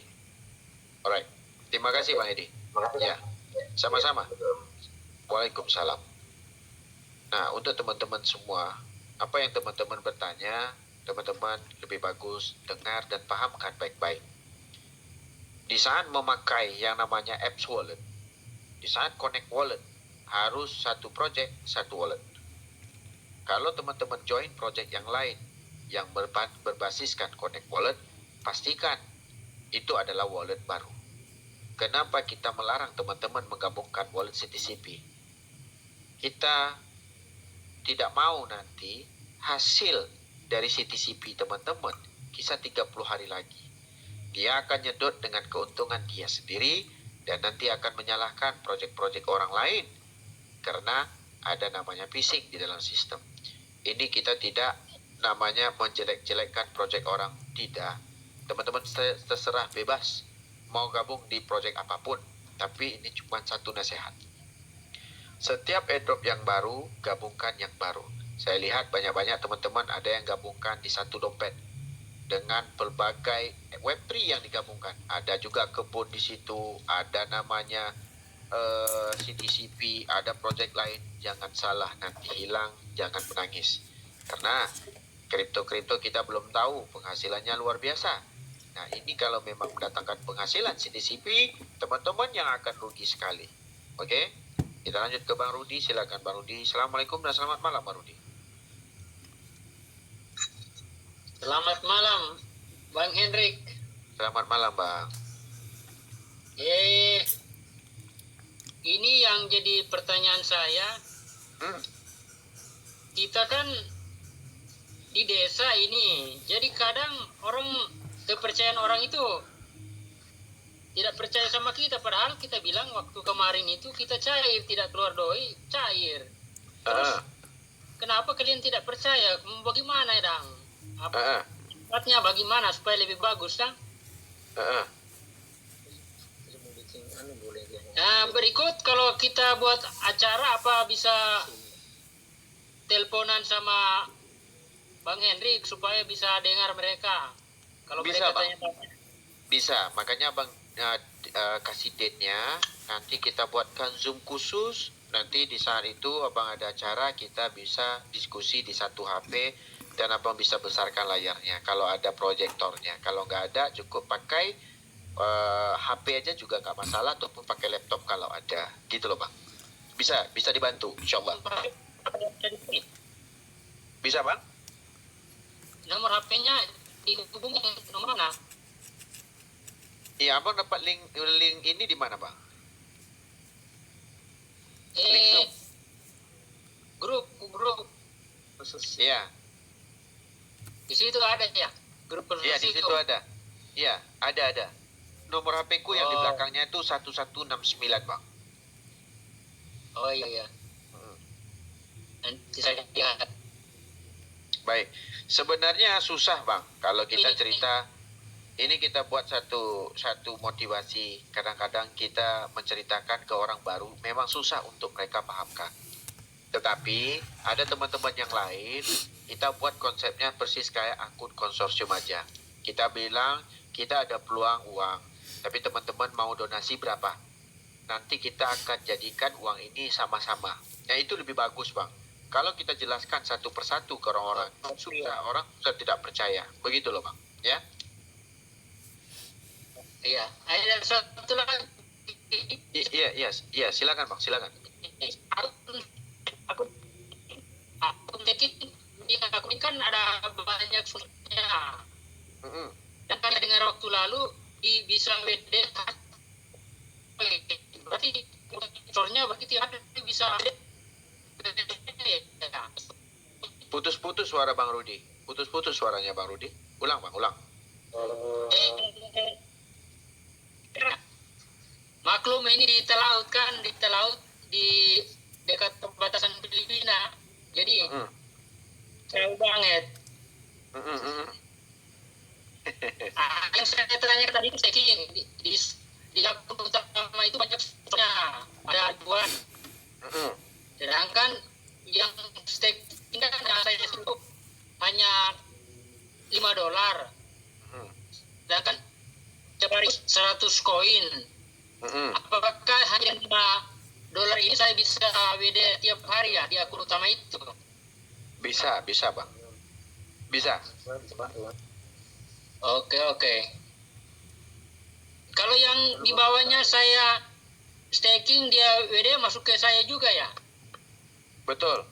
Alright. Terima kasih bang Edi. Terima kasih. Ya. Sama-sama. Betul. Waalaikumsalam. Nah, untuk teman-teman semua, apa yang teman-teman bertanya, teman-teman lebih bagus dengar dan pahamkan baik-baik. Di saat memakai yang namanya apps wallet, di saat connect wallet, harus satu project, satu wallet. Kalau teman-teman join project yang lain yang berbasiskan connect wallet, pastikan itu adalah wallet baru. Kenapa kita melarang teman-teman menggabungkan wallet CTCP? Kita tidak mau nanti hasil dari CTCP teman-teman kisah 30 hari lagi. Dia akan nyedot dengan keuntungan dia sendiri dan nanti akan menyalahkan projek-projek orang lain karena ada namanya phishing di dalam sistem. Ini kita tidak namanya menjelek-jelekkan projek orang, tidak. Teman-teman terserah bebas mau gabung di projek apapun, tapi ini cuma satu nasihat. Setiap airdrop yang baru, gabungkan yang baru. Saya lihat banyak-banyak teman-teman ada yang gabungkan di satu dompet dengan pelbagai Web3 yang digabungkan. Ada juga kebun di situ, ada namanya CTCP, ada projek lain. Jangan salah, nanti hilang, jangan menangis. Karena kripto-kripto kita belum tahu penghasilannya luar biasa. Nah, ini kalau memang mendatangkan penghasilan CTCP, teman-teman yang akan rugi sekali. Oke? Kita lanjut ke Bang Rudi, silakan Bang Rudi. Assalamualaikum dan selamat malam Bang Rudi. Selamat malam, Bang Hendrik. Selamat malam Bang. Ini yang jadi pertanyaan saya. Kita kan di desa ini, jadi kadang kepercayaan orang itu tidak percaya sama kita, padahal kita bilang waktu kemarin itu kita cair, tidak keluar doi, cair. Terus kenapa kalian tidak percaya? Bagaimana dang? Tempatnya bagaimana supaya lebih bagus dang? Nah, berikut kalau kita buat acara apa bisa teleponan sama Bang Hendrik supaya bisa dengar mereka. Kalau Bisa, mereka Bang. tanya-tanya. Bisa, makanya Bang kasih date-nya. Nanti kita buatkan Zoom khusus. Nanti di saat itu Abang ada acara, kita bisa diskusi di satu HP dan Abang bisa besarkan layarnya kalau ada proyektornya. Kalau nggak ada, cukup pakai HP aja juga nggak masalah, ataupun pakai laptop kalau ada. Gitu loh Bang. Bisa dibantu, insyaAllah. Bisa Bang? Nomor HP-nya dihubungi nomor mana? Iya, Abang dapat link ini di mana Bang? Grup Iya. di situ ada ya grup khusus Iya, di situ ada. Iya, ada. Nomor HP-ku yang di belakangnya itu 1169, Bang. Oh iya. Nanti saya lihat. Baik. Sebenarnya susah, Bang. Kalau kita cerita, ini kita buat satu motivasi. Kadang-kadang kita menceritakan ke orang baru, memang susah untuk mereka pahamkan. Tetapi ada teman-teman yang lain, kita buat konsepnya persis kayak akun konsorsium aja. Kita bilang kita ada peluang uang, tapi teman-teman mau donasi berapa? Nanti kita akan jadikan uang ini sama-sama. Nah itu lebih bagus Bang. Kalau kita jelaskan satu persatu ke orang-orang, orang sudah tidak percaya. Begitu loh Bang. Ya? Iya. Ada satu lagi. Iya, silakan Bang, silakan. Aku ini kan ada banyak susahnya. Dan kan dengar waktu lalu bisa WD, berarti sponsornya berarti ada bisa Putus-putus suara Bang Rudi. Putus-putus suaranya Bang Rudi. Ulang Bang, ulang. maklum ini di Telaut kan, di Telaut di dekat perbatasan Filipina. Jadi jauh banget. Yang saya tanya tadi itu staking di akun utama itu banyak sponsornya, ada ribuan. Sedangkan yang staking kan yang saya suruh hanya $5. Sedangkan tiap hari 100 koin. Apakah hanya $5 ini saya bisa WD tiap hari ya di akun utama itu? Bisa Bang. Bisa. Oke. Kalau yang di bawahnya saya staking, dia WD masuk ke saya juga ya? Betul.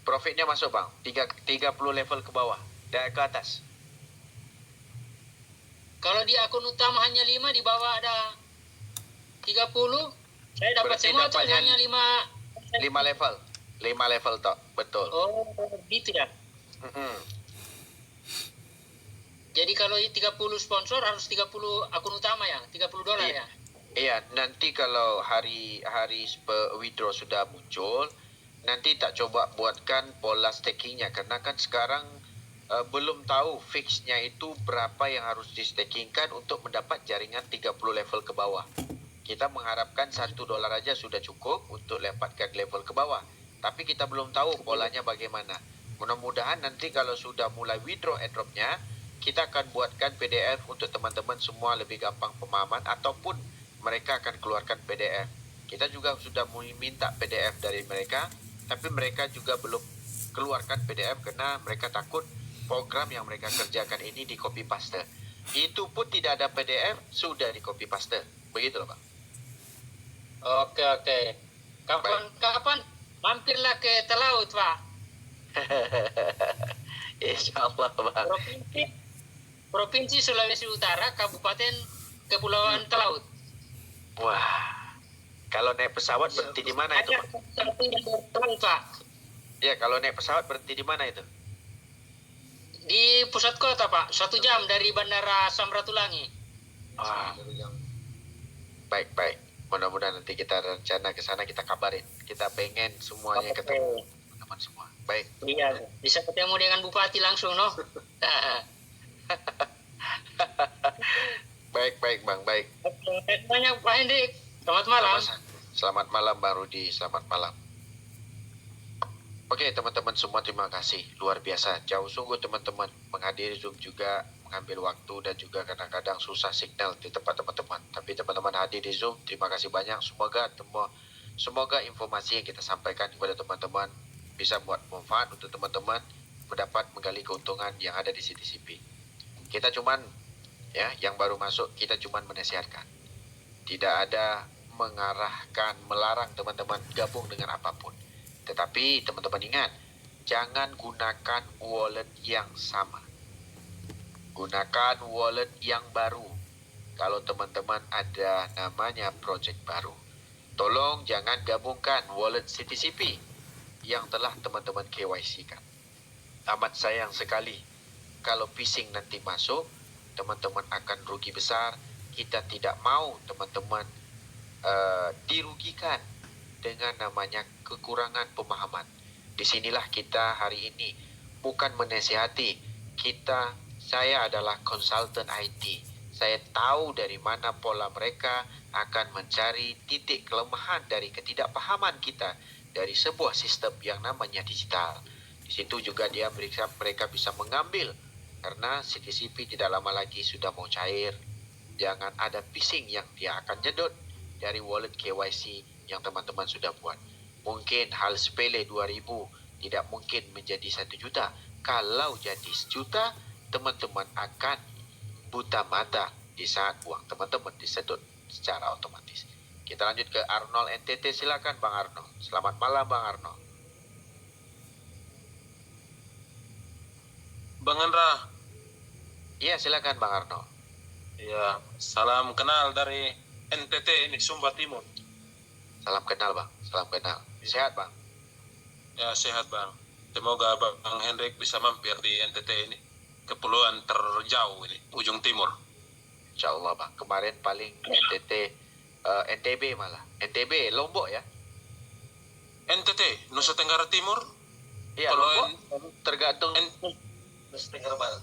Profitnya masuk Bang. 30 level ke bawah. Dan ke atas. Kalau di akun utama hanya 5, di bawah ada 30, saya dapat Berarti semua atau dapatnya hanya 5 level. 5 level toh. Betul. Oh, gitu ya. Jadi kalau 30 sponsor harus 30 akun utama ya, $30 ya. Iya, nanti kalau hari withdraw sudah muncul, nanti tak coba buatkan pola stakingnya, karena kan sekarang belum tahu fixnya itu berapa yang harus di stakingkan untuk mendapat jaringan 30 level ke bawah. Kita mengharapkan $1 aja sudah cukup untuk dapatkan level ke bawah, tapi kita belum tahu polanya bagaimana. Mudah-mudahan nanti kalau sudah mulai withdraw airdropnya, kita akan buatkan PDF untuk teman-teman semua lebih gampang pemahaman, ataupun mereka akan keluarkan PDF. Kita juga sudah minta PDF dari mereka, tapi mereka juga belum keluarkan PDF karena mereka takut program yang mereka kerjakan ini di copy paste. Itu pun tidak ada PDF, sudah di copy paste. Begitu loh Bang. Oke. Kapan mampirlah ke Telaut, Pak? Insyaallah Bang. Provinsi Sulawesi Utara, Kabupaten Kepulauan Telaut. Wah. Kalau naik pesawat berhenti di mana itu, Pak? Telaut, Pak. Ya, kalau naik pesawat berhenti di mana itu? Di pusat kota, Pak. 1 jam dari Bandara Samratulangi. Baik. Mudah-mudahan nanti kita rencana ke sana, kita kabarin. Kita pengen semuanya ketemu teman semua. Baik. Iya, bisa ketemu dengan Bupati langsung, no? Baik Bang, baik. Banyak Pak Hendrik. Selamat malam. Selamat malam Bang Rudi, selamat malam. Oke teman-teman semua, terima kasih. Luar biasa, jauh sungguh teman-teman menghadiri Zoom juga, mengambil waktu, dan juga kadang-kadang susah signal di tempat teman-teman. Tapi teman-teman hadir di Zoom, terima kasih banyak. Semoga informasi yang kita sampaikan kepada teman-teman bisa buat manfaat untuk teman-teman mendapat menggali keuntungan yang ada di CTCP. Kita cuman yang baru masuk, kita cuman menasihatkan. Tidak ada mengarahkan, melarang teman-teman gabung dengan apapun. Tetapi teman-teman ingat, jangan gunakan wallet yang sama. Gunakan wallet yang baru. Kalau teman-teman ada namanya project baru, tolong jangan gabungkan wallet CTCP yang telah teman-teman KYC-kan. Amat sayang sekali kalau phishing nanti masuk, teman-teman akan rugi besar. Kita tidak mau teman-teman dirugikan dengan namanya kekurangan pemahaman. Disinilah kita hari ini bukan menasihati. Saya adalah konsultan IT. Saya tahu dari mana pola mereka akan mencari titik kelemahan dari ketidakpahaman kita dari sebuah sistem yang namanya digital. Di situ juga mereka bisa mengambil, karena CTCP tidak lama lagi sudah mau cair. Jangan ada phishing yang dia akan nyedot dari wallet KYC yang teman-teman sudah buat. Mungkin hal sepele 2.000 tidak mungkin menjadi 1 juta. Kalau jadi 1 juta, teman-teman akan buta mata di saat uang teman-teman disedot secara otomatis. Kita lanjut ke Arnold NTT. Silakan Bang Arnold. Selamat malam Bang Arnold. Bang Andra. Iya, silakan Bang Arnold. Ya, salam kenal dari NTT ini, Sumba Timur. Salam kenal Bang, salam kenal. Sehat Bang? Ya, sehat Bang. Semoga Bang Hendrik bisa mampir di NTT ini, kepulauan terjauh ini, ujung timur. Insya Allah Bang. Kemarin paling NTT NTB malah. NTB, Lombok ya. NTT, Nusa Tenggara Timur. Iya, Kalau Lombok tergantung.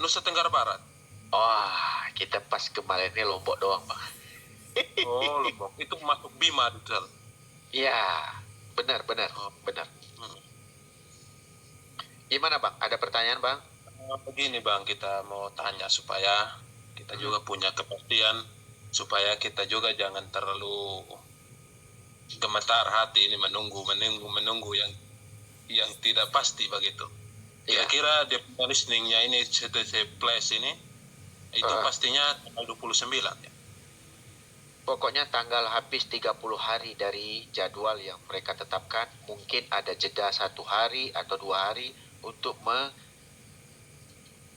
Nusa Tenggara Barat. Wah, kita pas kemarin ini Lombok doang, Bang. Oh, Lombok. Itu masuk Bima, Dudal. Iya, benar. Benar. Gimana, Bang? Ada pertanyaan, Bang? Begini Bang, kita mau tanya supaya kita juga punya kepastian, supaya kita juga jangan terlalu gemetar hati ini menunggu yang tidak pasti begitu. Iya. Kira-kira dia listeningnya ini CTC Plus ini itu pastinya tanggal 29 ya. Pokoknya tanggal habis 30 hari dari jadwal yang mereka tetapkan. Mungkin ada jeda 1 hari atau 2 hari untuk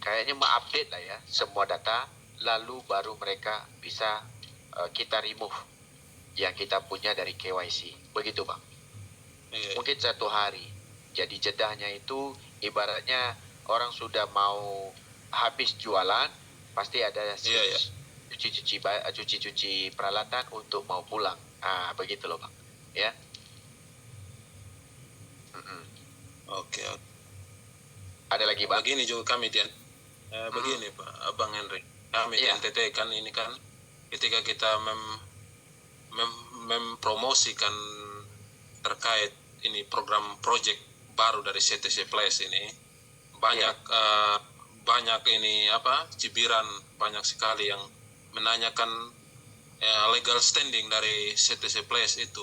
kayaknya mengupdate lah ya semua data, lalu baru mereka bisa kita remove yang kita punya dari KYC. Begitu Bang. Iya. Mungkin 1 hari. Jadi jedahnya itu ibaratnya orang sudah mau habis jualan, pasti ada Iya. cuci-cuci peralatan untuk mau pulang. Begitu loh Bang. Ya. Oke. Ada lagi Bang? Begini juga kami begini Pak, Bang Henry. Kami di Iya. NTT kan ini kan ketika kita mempromosikan terkait ini program project baru dari CTC Plus ini banyak banyak ini cibiran, banyak sekali yang menanyakan legal standing dari CTC Plus itu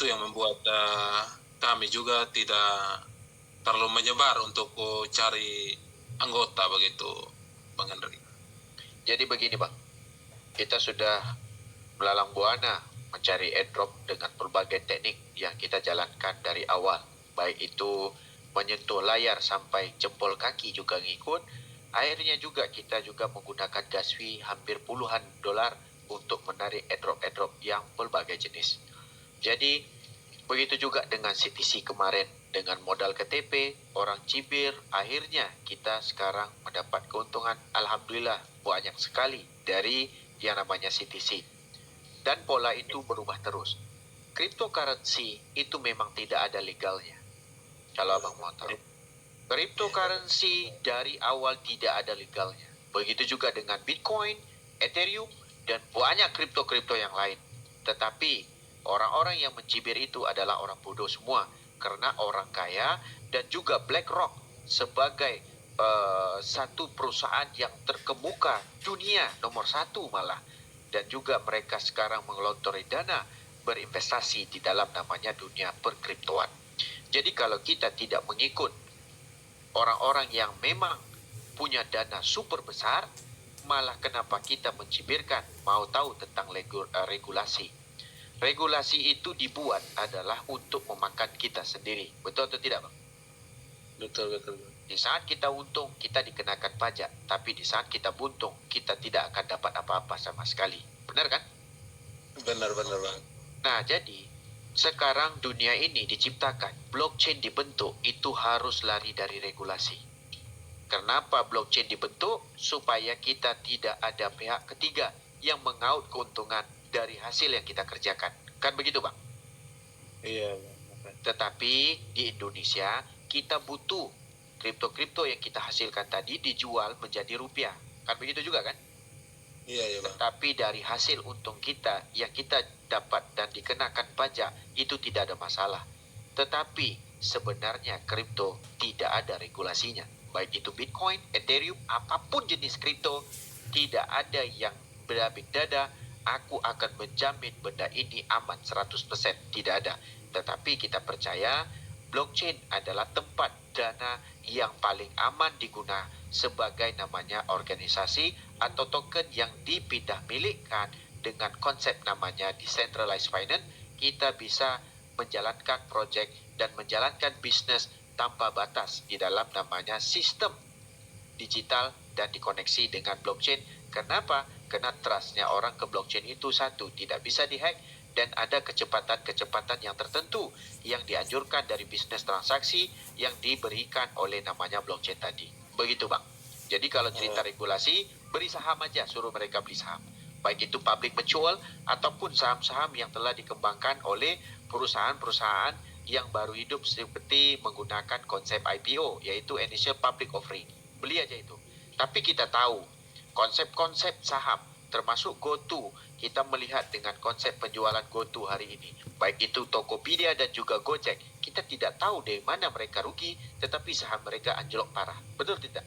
yang membuat kami juga tidak terlalu menyebar untuk cari anggota begitu Bang Henry. Jadi begini Bang, kita sudah melalang buana mencari airdrop dengan berbagai teknik yang kita jalankan dari awal, baik itu menyentuh layar sampai jempol kaki juga ngikut. Akhirnya juga kita juga menggunakan gas fee hampir puluhan dolar untuk menarik airdrop yang berbagai jenis. Jadi begitu juga dengan CTC kemarin, dengan modal KTP, orang cibir, akhirnya kita sekarang mendapat keuntungan alhamdulillah banyak sekali dari yang namanya CTC. Dan pola itu berubah terus. Cryptocurrency itu memang tidak ada legalnya. Kalau Abang mau tahu. Cryptocurrency dari awal tidak ada legalnya. Begitu juga dengan Bitcoin, Ethereum, dan banyak kripto-kripto yang lain. Tetapi orang-orang yang mencibir itu adalah orang bodoh semua. Karena orang kaya dan juga BlackRock sebagai satu perusahaan yang terkemuka dunia nomor 1 malah. Dan juga mereka sekarang mengelontori dana berinvestasi di dalam namanya dunia perkriptoan. Jadi kalau kita tidak mengikut orang-orang yang memang punya dana super besar, malah kenapa kita mencibirkan mau tahu tentang regulasi. Regulasi itu dibuat adalah untuk memakan kita sendiri. Betul atau tidak Bang? Betul. Di saat kita untung, kita dikenakan pajak. Tapi di saat kita buntung, kita tidak akan dapat apa-apa sama sekali. Benar kan? Benar Bang. Nah, jadi sekarang dunia ini diciptakan, blockchain dibentuk, itu harus lari dari regulasi. Kenapa blockchain dibentuk? Supaya kita tidak ada pihak ketiga yang mengaut keuntungan dari hasil yang kita kerjakan. Kan begitu Bang? Iya. Tetapi di Indonesia, kita butuh kripto-kripto yang kita hasilkan tadi dijual menjadi rupiah. Kan begitu juga kan? Iya Bang. Tapi dari hasil untung kita yang kita dapat dan dikenakan pajak itu tidak ada masalah. Tetapi sebenarnya kripto tidak ada regulasinya. Baik itu Bitcoin, Ethereum, apapun jenis kripto, tidak ada yang berabik dada, aku akan menjamin benda ini aman 100%. Tidak ada. Tetapi kita percaya blockchain adalah tempat dana yang paling aman digunakan sebagai namanya organisasi atau token yang dipindah milikkan dengan konsep namanya decentralized finance. Kita bisa menjalankan project dan menjalankan bisnis tanpa batas di dalam namanya sistem digital dan dikoneksi dengan blockchain. Kenapa? Karena trustnya orang ke blockchain itu satu, tidak bisa dihack dan ada kecepatan yang tertentu yang dianjurkan dari bisnis transaksi yang diberikan oleh namanya blockchain tadi. Begitu Bang. Jadi kalau cerita regulasi, beri saham aja, suruh mereka beli saham. baik itu public mutual ataupun saham-saham yang telah dikembangkan oleh perusahaan-perusahaan yang baru hidup seperti menggunakan konsep IPO, yaitu Initial Public Offering. Beli aja itu. Tapi kita tahu konsep-konsep saham termasuk GoTo, kita melihat dengan konsep penjualan GoTo hari ini, baik itu Tokopedia dan juga Gojek, kita tidak tahu dari mana mereka rugi, tetapi saham mereka anjlok parah. Betul tidak?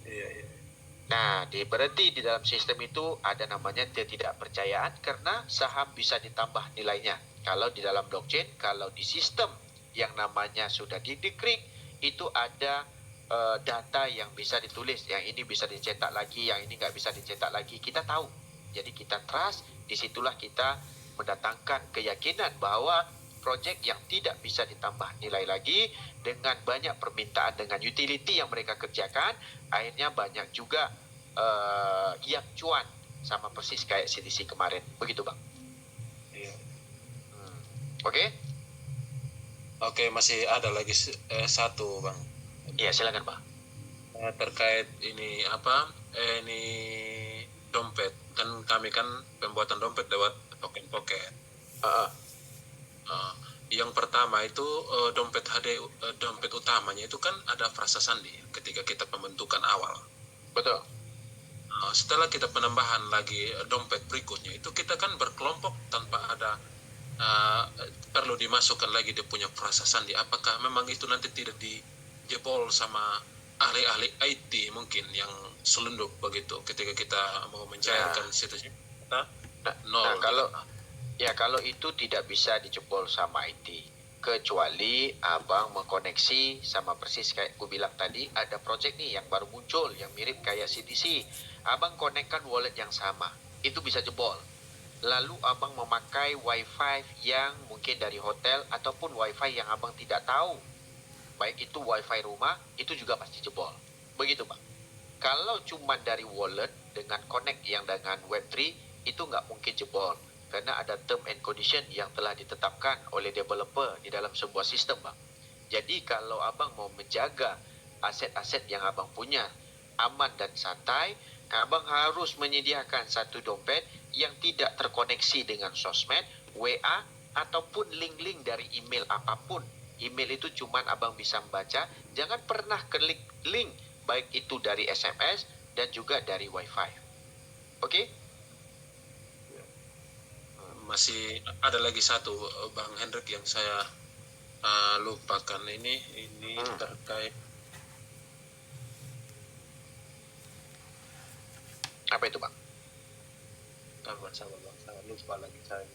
Iya. Nah, berarti di dalam sistem itu ada namanya ketidakpercayaan karena saham bisa ditambah nilainya. Kalau di dalam blockchain, kalau di sistem yang namanya sudah didekrik, itu ada data yang bisa ditulis, yang ini bisa dicetak lagi, yang ini nggak bisa dicetak lagi, kita tahu. Jadi kita trust, disitulah kita mendatangkan keyakinan bahwa projek yang tidak bisa ditambah nilai lagi dengan banyak permintaan dengan utility yang mereka kerjakan, akhirnya banyak juga yang cuan, sama persis kayak CDC kemarin. Begitu Bang. Iya. Oke? Masih ada lagi satu Bang. Iya, silakan Bang. Terkait ini ini dompet, kan kami kan pembuatan dompet lewat token pocket. Yang pertama itu dompet HD, dompet utamanya itu kan ada frasa sandi ketika kita pembentukan awal. Betul. Setelah kita penambahan lagi dompet berikutnya itu kita kan berkelompok tanpa ada perlu dimasukkan lagi dia punya frasa sandi. Apakah memang itu nanti tidak dijebol sama ahli-ahli IT mungkin yang selundup begitu ketika kita mau mencairkan situs kita nol. Kalau itu tidak bisa dijebol sama IT, kecuali abang mengkoneksi sama persis kayak gue bilang tadi, ada project nih yang baru muncul yang mirip kayak CDC, abang konekkan wallet yang sama, itu bisa jebol. Lalu abang memakai wifi yang mungkin dari hotel ataupun wifi yang abang tidak tahu, baik itu wifi rumah, itu juga pasti jebol. Begitu Bang. Kalau cuma dari wallet dengan connect yang dengan Web3, itu nggak mungkin jebol. Karena ada term and condition yang telah ditetapkan oleh developer di dalam sebuah sistem Bang. Jadi kalau abang mau menjaga aset-aset yang abang punya aman dan santai, abang harus menyediakan satu dompet yang tidak terkoneksi dengan sosmed, WA, ataupun link-link dari email apapun. Email itu cuma abang bisa membaca, jangan pernah klik link, baik itu dari SMS dan juga dari WiFi. Oke? Masih ada lagi satu Bang Hendrik yang saya lupakan ini terkait apa itu Bang? sabar Bang, saya lupa lagi saya.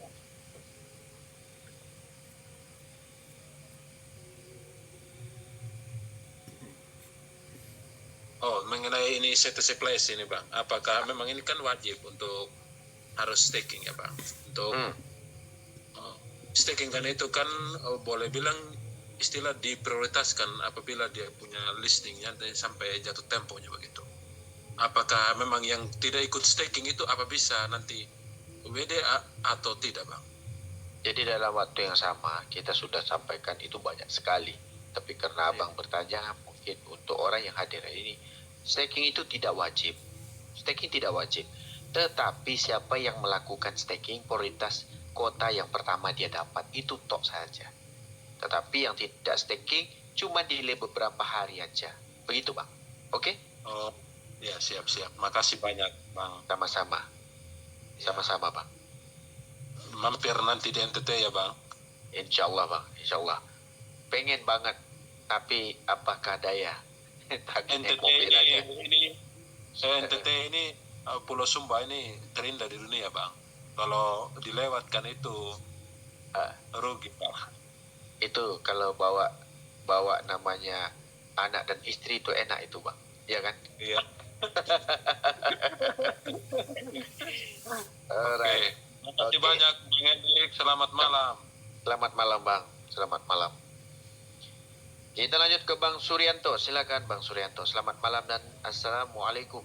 Mengenai ini CTC Place ini Bang, apakah memang ini kan wajib untuk harus staking ya Bang? Untuk staking kan itu kan boleh bilang istilah diprioritaskan apabila dia punya listingnya sampai jatuh temponya begitu. Apakah memang yang tidak ikut staking itu apa bisa nanti WDA atau tidak Bang? Jadi dalam waktu yang sama kita sudah sampaikan itu banyak sekali. Tapi karena abang bertanya, mungkin untuk orang yang hadir ini, staking itu tidak wajib. Staking tidak wajib. Tetapi siapa yang melakukan staking, prioritas kota yang pertama dia dapat, itu tok saja. Tetapi yang tidak staking, cuma delay beberapa hari aja. Begitu Bang. Oke? Oh, ya siap. Makasih banyak Bang. Sama-sama. Sama-sama Bang. Mampir nanti di NTT ya Bang. Insya Allah Bang, insya Allah. Pengen banget, tapi apakah daya? NTT ini Pulau Sumba ini terindah di dunia Bang. Kalau dilewatkan itu rugi Bang. Itu kalau bawa namanya anak dan istri itu enak itu Bang, ya kan? Iya. Alright. Terima kasih banyak Bang Hendrik. Selamat malam. Selamat malam Bang. Selamat malam. Kita lanjut ke Bang Suryanto. Silakan Bang Suryanto. Selamat malam dan assalamualaikum.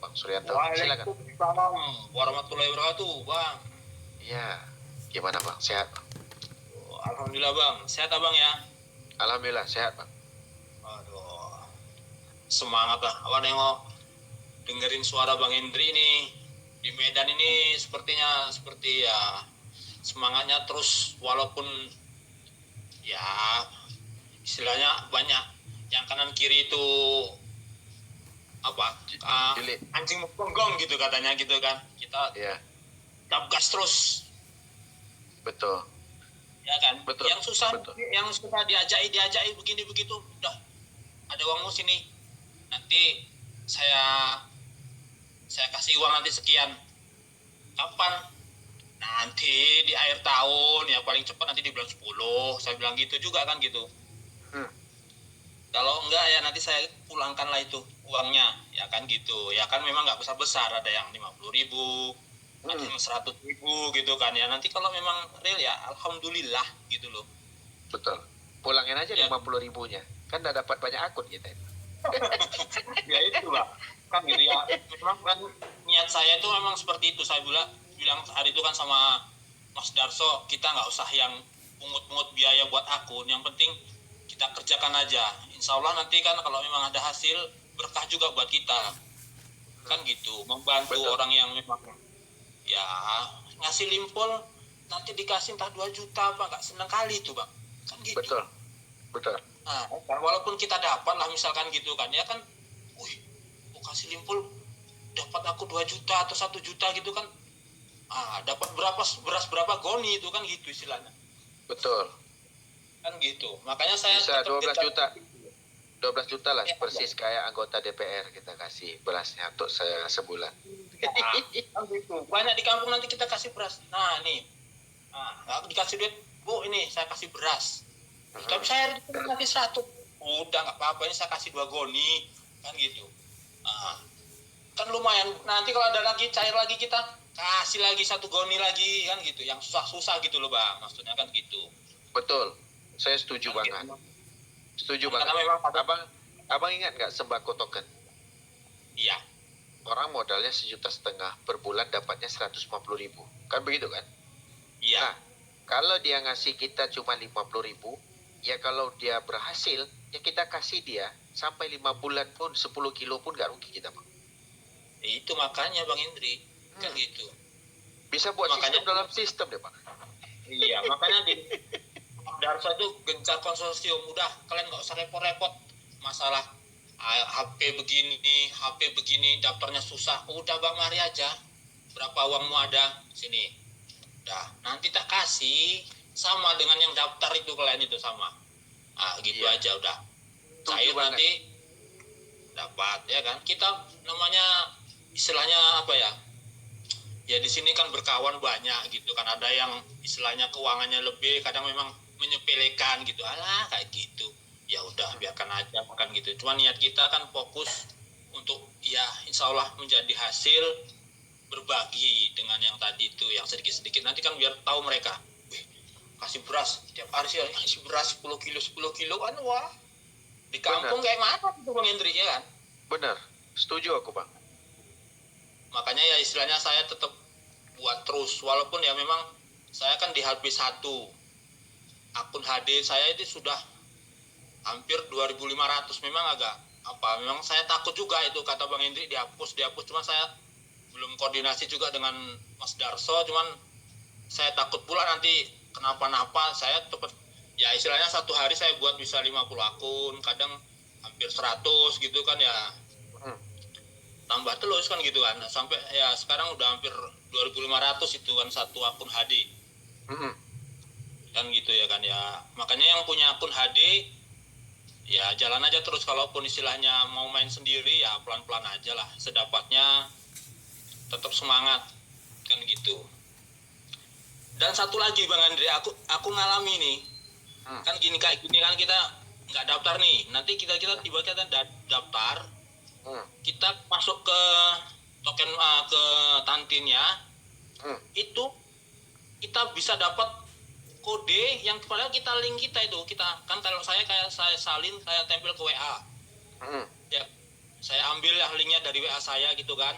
Bang Suryanto, silakan. Waalaikumsalam warahmatullahi wabarakatuh, Bang. Ya, gimana Bang? Sehat Bang? Alhamdulillah Bang, sehat Abang ya? Alhamdulillah sehat Bang. Aduh, semangat lah. Awak nengok dengerin suara Bang Hendri ini di Medan ini sepertinya seperti ya semangatnya terus walaupun ya istilahnya banyak yang kanan kiri itu apa Jeli. anjing menggonggong gitu katanya gitu kan, kita Ya, gas terus betul. ya kan. Betul, Yang susah betul. yang suka diajai begini begitu udah ada uangmu sini, nanti saya kasih uang nanti sekian. Kapan? Nanti di akhir tahun ya, paling cepat nanti di bulan 10. Saya bilang gitu juga kan gitu. Kalau enggak ya nanti saya pulangkanlah itu uangnya, ya kan gitu. Ya kan memang nggak besar-besar, ada yang 50.000, ada yang 100.000 gitu kan ya. Nanti kalau memang real ya alhamdulillah gitu loh. Betul. Pulangin aja Ya. 50.000-nya. Kan udah dapat banyak akun kita. Ya itu lah kan gitu ya, memang kan niat saya itu memang seperti itu. Saya bilang hari itu kan sama Mas Darso, kita nggak usah yang pungut-pungut biaya buat akun, yang penting kita kerjakan aja, insya Allah nanti kan kalau memang ada hasil berkah juga buat kita kan gitu. Membantu Betul. orang yang memang ya ngasih limpol nanti dikasih entah 2 juta apa, nggak seneng kali itu Bang kan gitu. Betul. Betul. Nah, walaupun kita dapat lah misalkan gitu kan ya kan, wih, mau kasih limpul dapat aku 2 juta atau 1 juta gitu kan, dapat beras berapa goni itu kan gitu istilahnya Betul. kan gitu. Makanya saya Bisa tetap 12 dekat. juta. 12 juta lah, Ya, persis kayak anggota DPR kita kasih berasnya untuk sebulan. Kan gitu. Banyak di kampung nanti kita kasih beras. Nah nih, dikasih duit, Bu ini saya kasih beras. Tapi saya nanti 100. Udah nggak apa-apa, ini saya kasih 2 goni kan gitu. Kan lumayan. Nanti kalau ada lagi cair lagi kita kasih lagi 1 goni lagi kan gitu. Yang susah-susah gitu loh Bang. Maksudnya kan gitu. Betul. Saya setuju Kan banget. gitu. Setuju Karena banget. memang Abang ingat nggak sembako token? iya. Orang modalnya 1,5 juta per bulan dapatnya 150.000. Kan begitu kan? Iya. Nah, kalau dia ngasih kita cuma 50.000, ya kalau dia berhasil, ya kita kasih dia sampai 5 bulan pun 10 kilo pun nggak rugi kita, Bang. Itu makanya Bang Indri kan gitu. Bisa buat Makanya- sistem dalam sistem deh, Bang. Iya, makanya di Darsa itu gencar konsorsium. Udah, kalian nggak usah repot-repot masalah HP begini, daftarnya susah. Udah Bang, mari aja. Berapa uangmu ada? Sini. Udah, nanti tak kasih sama dengan yang daftar itu, kalian itu sama. Gitu Iya. aja udah. Setuju Cair banget. nanti dapat ya kan. Kita namanya istilahnya apa ya? Ya di sini kan berkawan banyak gitu kan, ada yang istilahnya keuangannya lebih, kadang memang menyepelekan gitu, alah kayak gitu, ya udah biarkan aja kan gitu. Cuma niat kita kan fokus untuk ya insya Allah menjadi hasil berbagi dengan yang tadi itu, yang sedikit-sedikit nanti kan biar tahu mereka, wih, kasih beras tiap hari sih, kasih beras 10 kilo kan, wah di kampung kayak mana gitu Bang Hendri ya kan. Benar. Setuju aku, Bang. Makanya ya istilahnya saya tetap buat terus, walaupun ya memang saya kan di HP 1 akun HD saya itu sudah hampir 2.500, memang agak memang saya takut juga itu kata Bang Hendri dihapus, cuma saya belum koordinasi juga dengan Mas Darso, cuman saya takut pula nanti kenapa-napa. Saya tetap ya istilahnya satu hari saya buat bisa 50 akun, kadang hampir 100 gitu kan ya, tambah terus kan gitu kan, sampai ya sekarang udah hampir 2.500 itu kan satu akun HD kan gitu ya kan ya. Makanya yang punya akun HD ya jalan aja terus, kalaupun istilahnya mau main sendiri ya pelan-pelan aja lah, sedapatnya tetap semangat kan gitu. Dan satu lagi Bang Andre, aku ngalami nih kan gini, kayak gini kan kita nggak daftar nih, nanti kita tiba kita daftar, kita masuk ke token ke kantinnya, itu kita bisa dapat kode yang padahal kita link kita itu, kita kan kalau saya salin, saya tempel ke WA, ya saya ambil lah linknya dari WA saya gitu kan,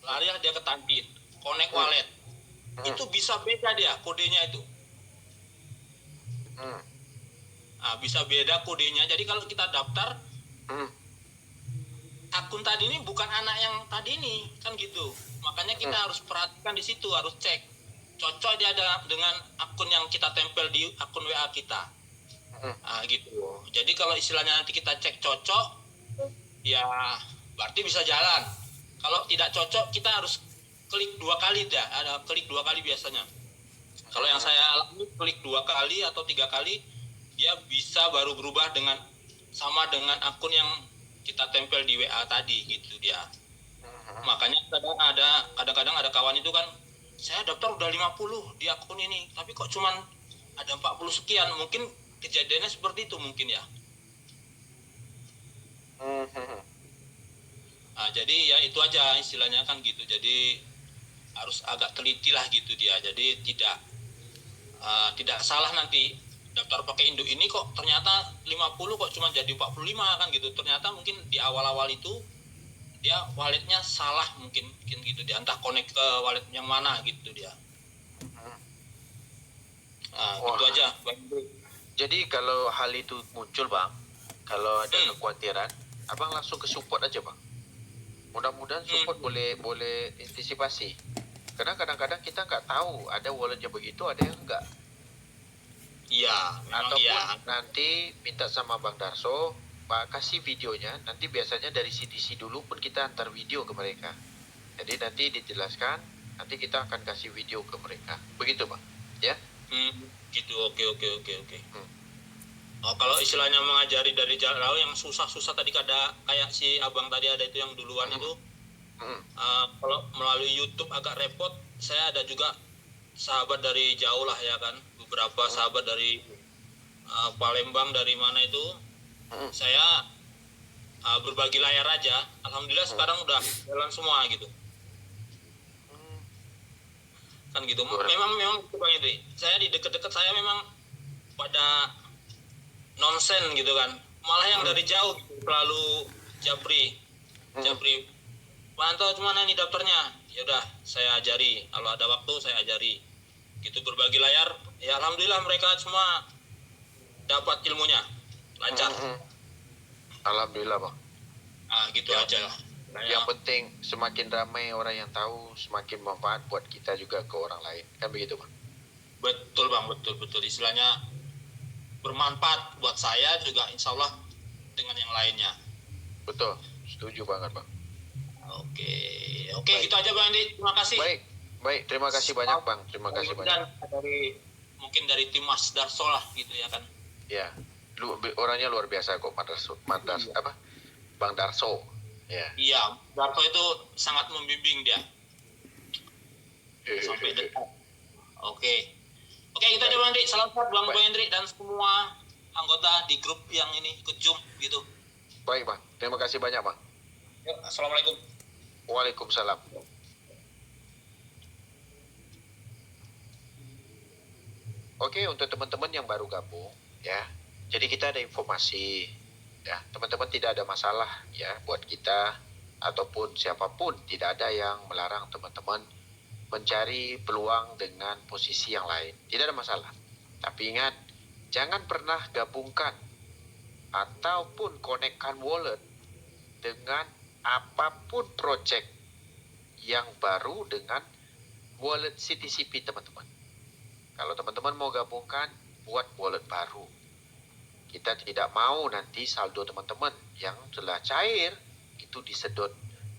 lari dia ke kantin, connect wallet, itu bisa beda dia kodenya itu. Bisa beda kodenya. Jadi kalau kita daftar akun tadi ini bukan anak yang tadi ini, kan gitu. Makanya kita harus perhatikan di situ, harus cek cocok dia ada dengan akun yang kita tempel di akun WA kita. Gitu. Jadi kalau istilahnya nanti kita cek cocok, ya berarti bisa jalan. Kalau tidak cocok, kita harus klik 2 kali dah. Ada klik 2 kali biasanya. Kalau yang saya alami klik 2 kali atau 3 kali, dia bisa baru berubah sama dengan akun yang kita tempel di WA tadi gitu dia. Makanya kadang-kadang ada kawan itu kan, saya daftar udah 50 di akun ini, tapi kok cuman ada 40 sekian. Mungkin kejadiannya seperti itu mungkin ya. Jadi ya itu aja istilahnya kan gitu. Jadi harus agak teliti lah gitu dia. Jadi tidak salah nanti daftar pakai induk ini kok ternyata 50 kok cuma jadi 45 kan gitu. Ternyata mungkin di awal-awal itu dia walletnya salah mungkin gitu dia, entah connect ke wallet yang mana gitu dia. Gitu aja Bang. Jadi kalau hal itu muncul Bang, kalau ada kekhawatiran, Abang langsung ke support aja Bang. Mudah-mudahan support boleh antisipasi. Karena kadang-kadang kita nggak tahu ada wallet yang begitu, ada yang enggak. Iya, Ataupun iya. nanti minta sama Bang Darso, Pak kasih videonya. Nanti biasanya dari CTC dulu pun kita antar video ke mereka. Jadi nanti dijelaskan, nanti kita akan kasih video ke mereka. Begitu Bang, ya? Gitu. Oke. Oh, kalau istilahnya mengajari dari jauh yang susah-susah tadi kayak si abang tadi ada itu yang duluan itu. Kalau melalui YouTube agak repot. Saya ada juga sahabat dari jauh lah ya kan, beberapa sahabat dari Palembang, dari mana itu. Saya berbagi layar aja. Alhamdulillah sekarang udah jalan semua gitu. Kan gitu. Memang itu Bang Indri. Saya di dekat-dekat saya memang pada nonsen gitu kan. Malah yang dari jauh gitu, selalu Japri. Pantau mana nih daftarnya? Ya udah saya ajari. Kalau ada waktu saya ajari. Gitu berbagi layar. Ya alhamdulillah mereka semua dapat ilmunya. Lancar. Alhamdulillah Bang. Gitu Ya. aja lah. Yang penting semakin ramai orang yang tahu, semakin manfaat buat kita juga ke orang lain. Kan begitu Bang? Betul Bang, betul. Istilahnya bermanfaat buat saya juga insya Allah dengan yang lainnya. Betul, setuju banget Bang. Oke, Baik. gitu aja Bang Andi. Terima kasih. Baik, terima kasih banyak Bang. Terima kasih banyak. Dan mungkin dari tim Mas Darso lah gitu ya kan. Ya, orangnya luar biasa kok, Bang Darso. Ya. Iya, Darso itu sangat membimbing dia. Sampai dekat. Oke, gitu aja Bang Hendri. Salam sehat Bang Hendri dan semua anggota di grup yang ini ikut Zoom gitu. Baik Bang, terima kasih banyak Bang. Yuk, Assalamualaikum. Waalaikumsalam. Oke, untuk teman-teman yang baru gabung, ya. Jadi kita ada informasi, ya. Teman-teman tidak ada masalah, ya, buat kita ataupun siapapun. Tidak ada yang melarang teman-teman mencari peluang dengan posisi yang lain. Tidak ada masalah. Tapi ingat, jangan pernah gabungkan ataupun konekkan wallet dengan apapun project yang baru dengan wallet CTCP teman-teman. Kalau teman-teman mau gabungkan, buat wallet baru. Kita tidak mau nanti saldo teman-teman yang telah cair itu disedot.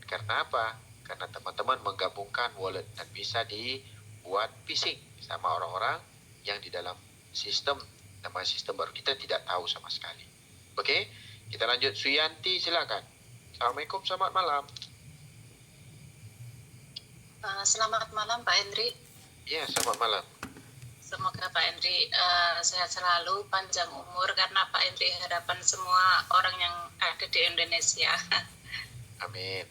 Karena apa? Karena teman-teman menggabungkan wallet dan bisa dibuat phishing sama orang-orang yang di dalam sistem, nama sistem baru kita tidak tahu sama sekali. Oke, kita lanjut. Suyanti silakan. Assalamualaikum, selamat malam. Selamat malam Pak Hendri. Ya, selamat malam. Semoga Pak Hendri sehat selalu, panjang umur, karena Pak Hendri harapan semua orang yang ada di Indonesia. Amin.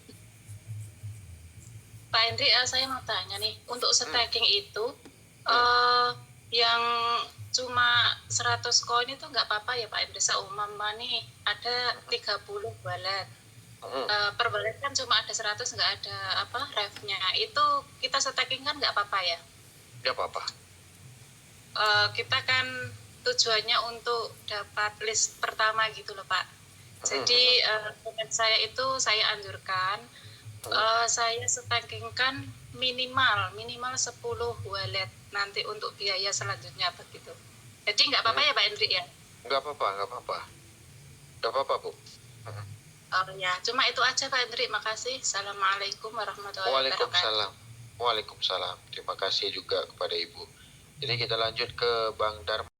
Pak Hendri, saya mau tanya nih, untuk staking itu yang cuma 100 koin itu nggak apa-apa ya Pak Hendri? Seumpama nih ada 30 wallet. Per wallet kan cuma ada 100, nggak ada ref-nya. Itu kita staking kan nggak apa-apa ya? Nggak apa-apa. Kita kan tujuannya untuk dapat list pertama gitu loh Pak. Jadi dengan saya itu saya anjurkan saya stackingkan minimal 10 wallet nanti untuk biaya selanjutnya begitu. Jadi nggak apa-apa ya Pak Hendrik ya? Nggak apa-apa Bu. Oh ya, cuma itu aja Pak Hendrik. Makasih. Assalamualaikum warahmatullahi wabarakatuh. Waalaikumsalam. Terima kasih juga kepada Ibu. Jadi kita lanjut ke Bang Dharma.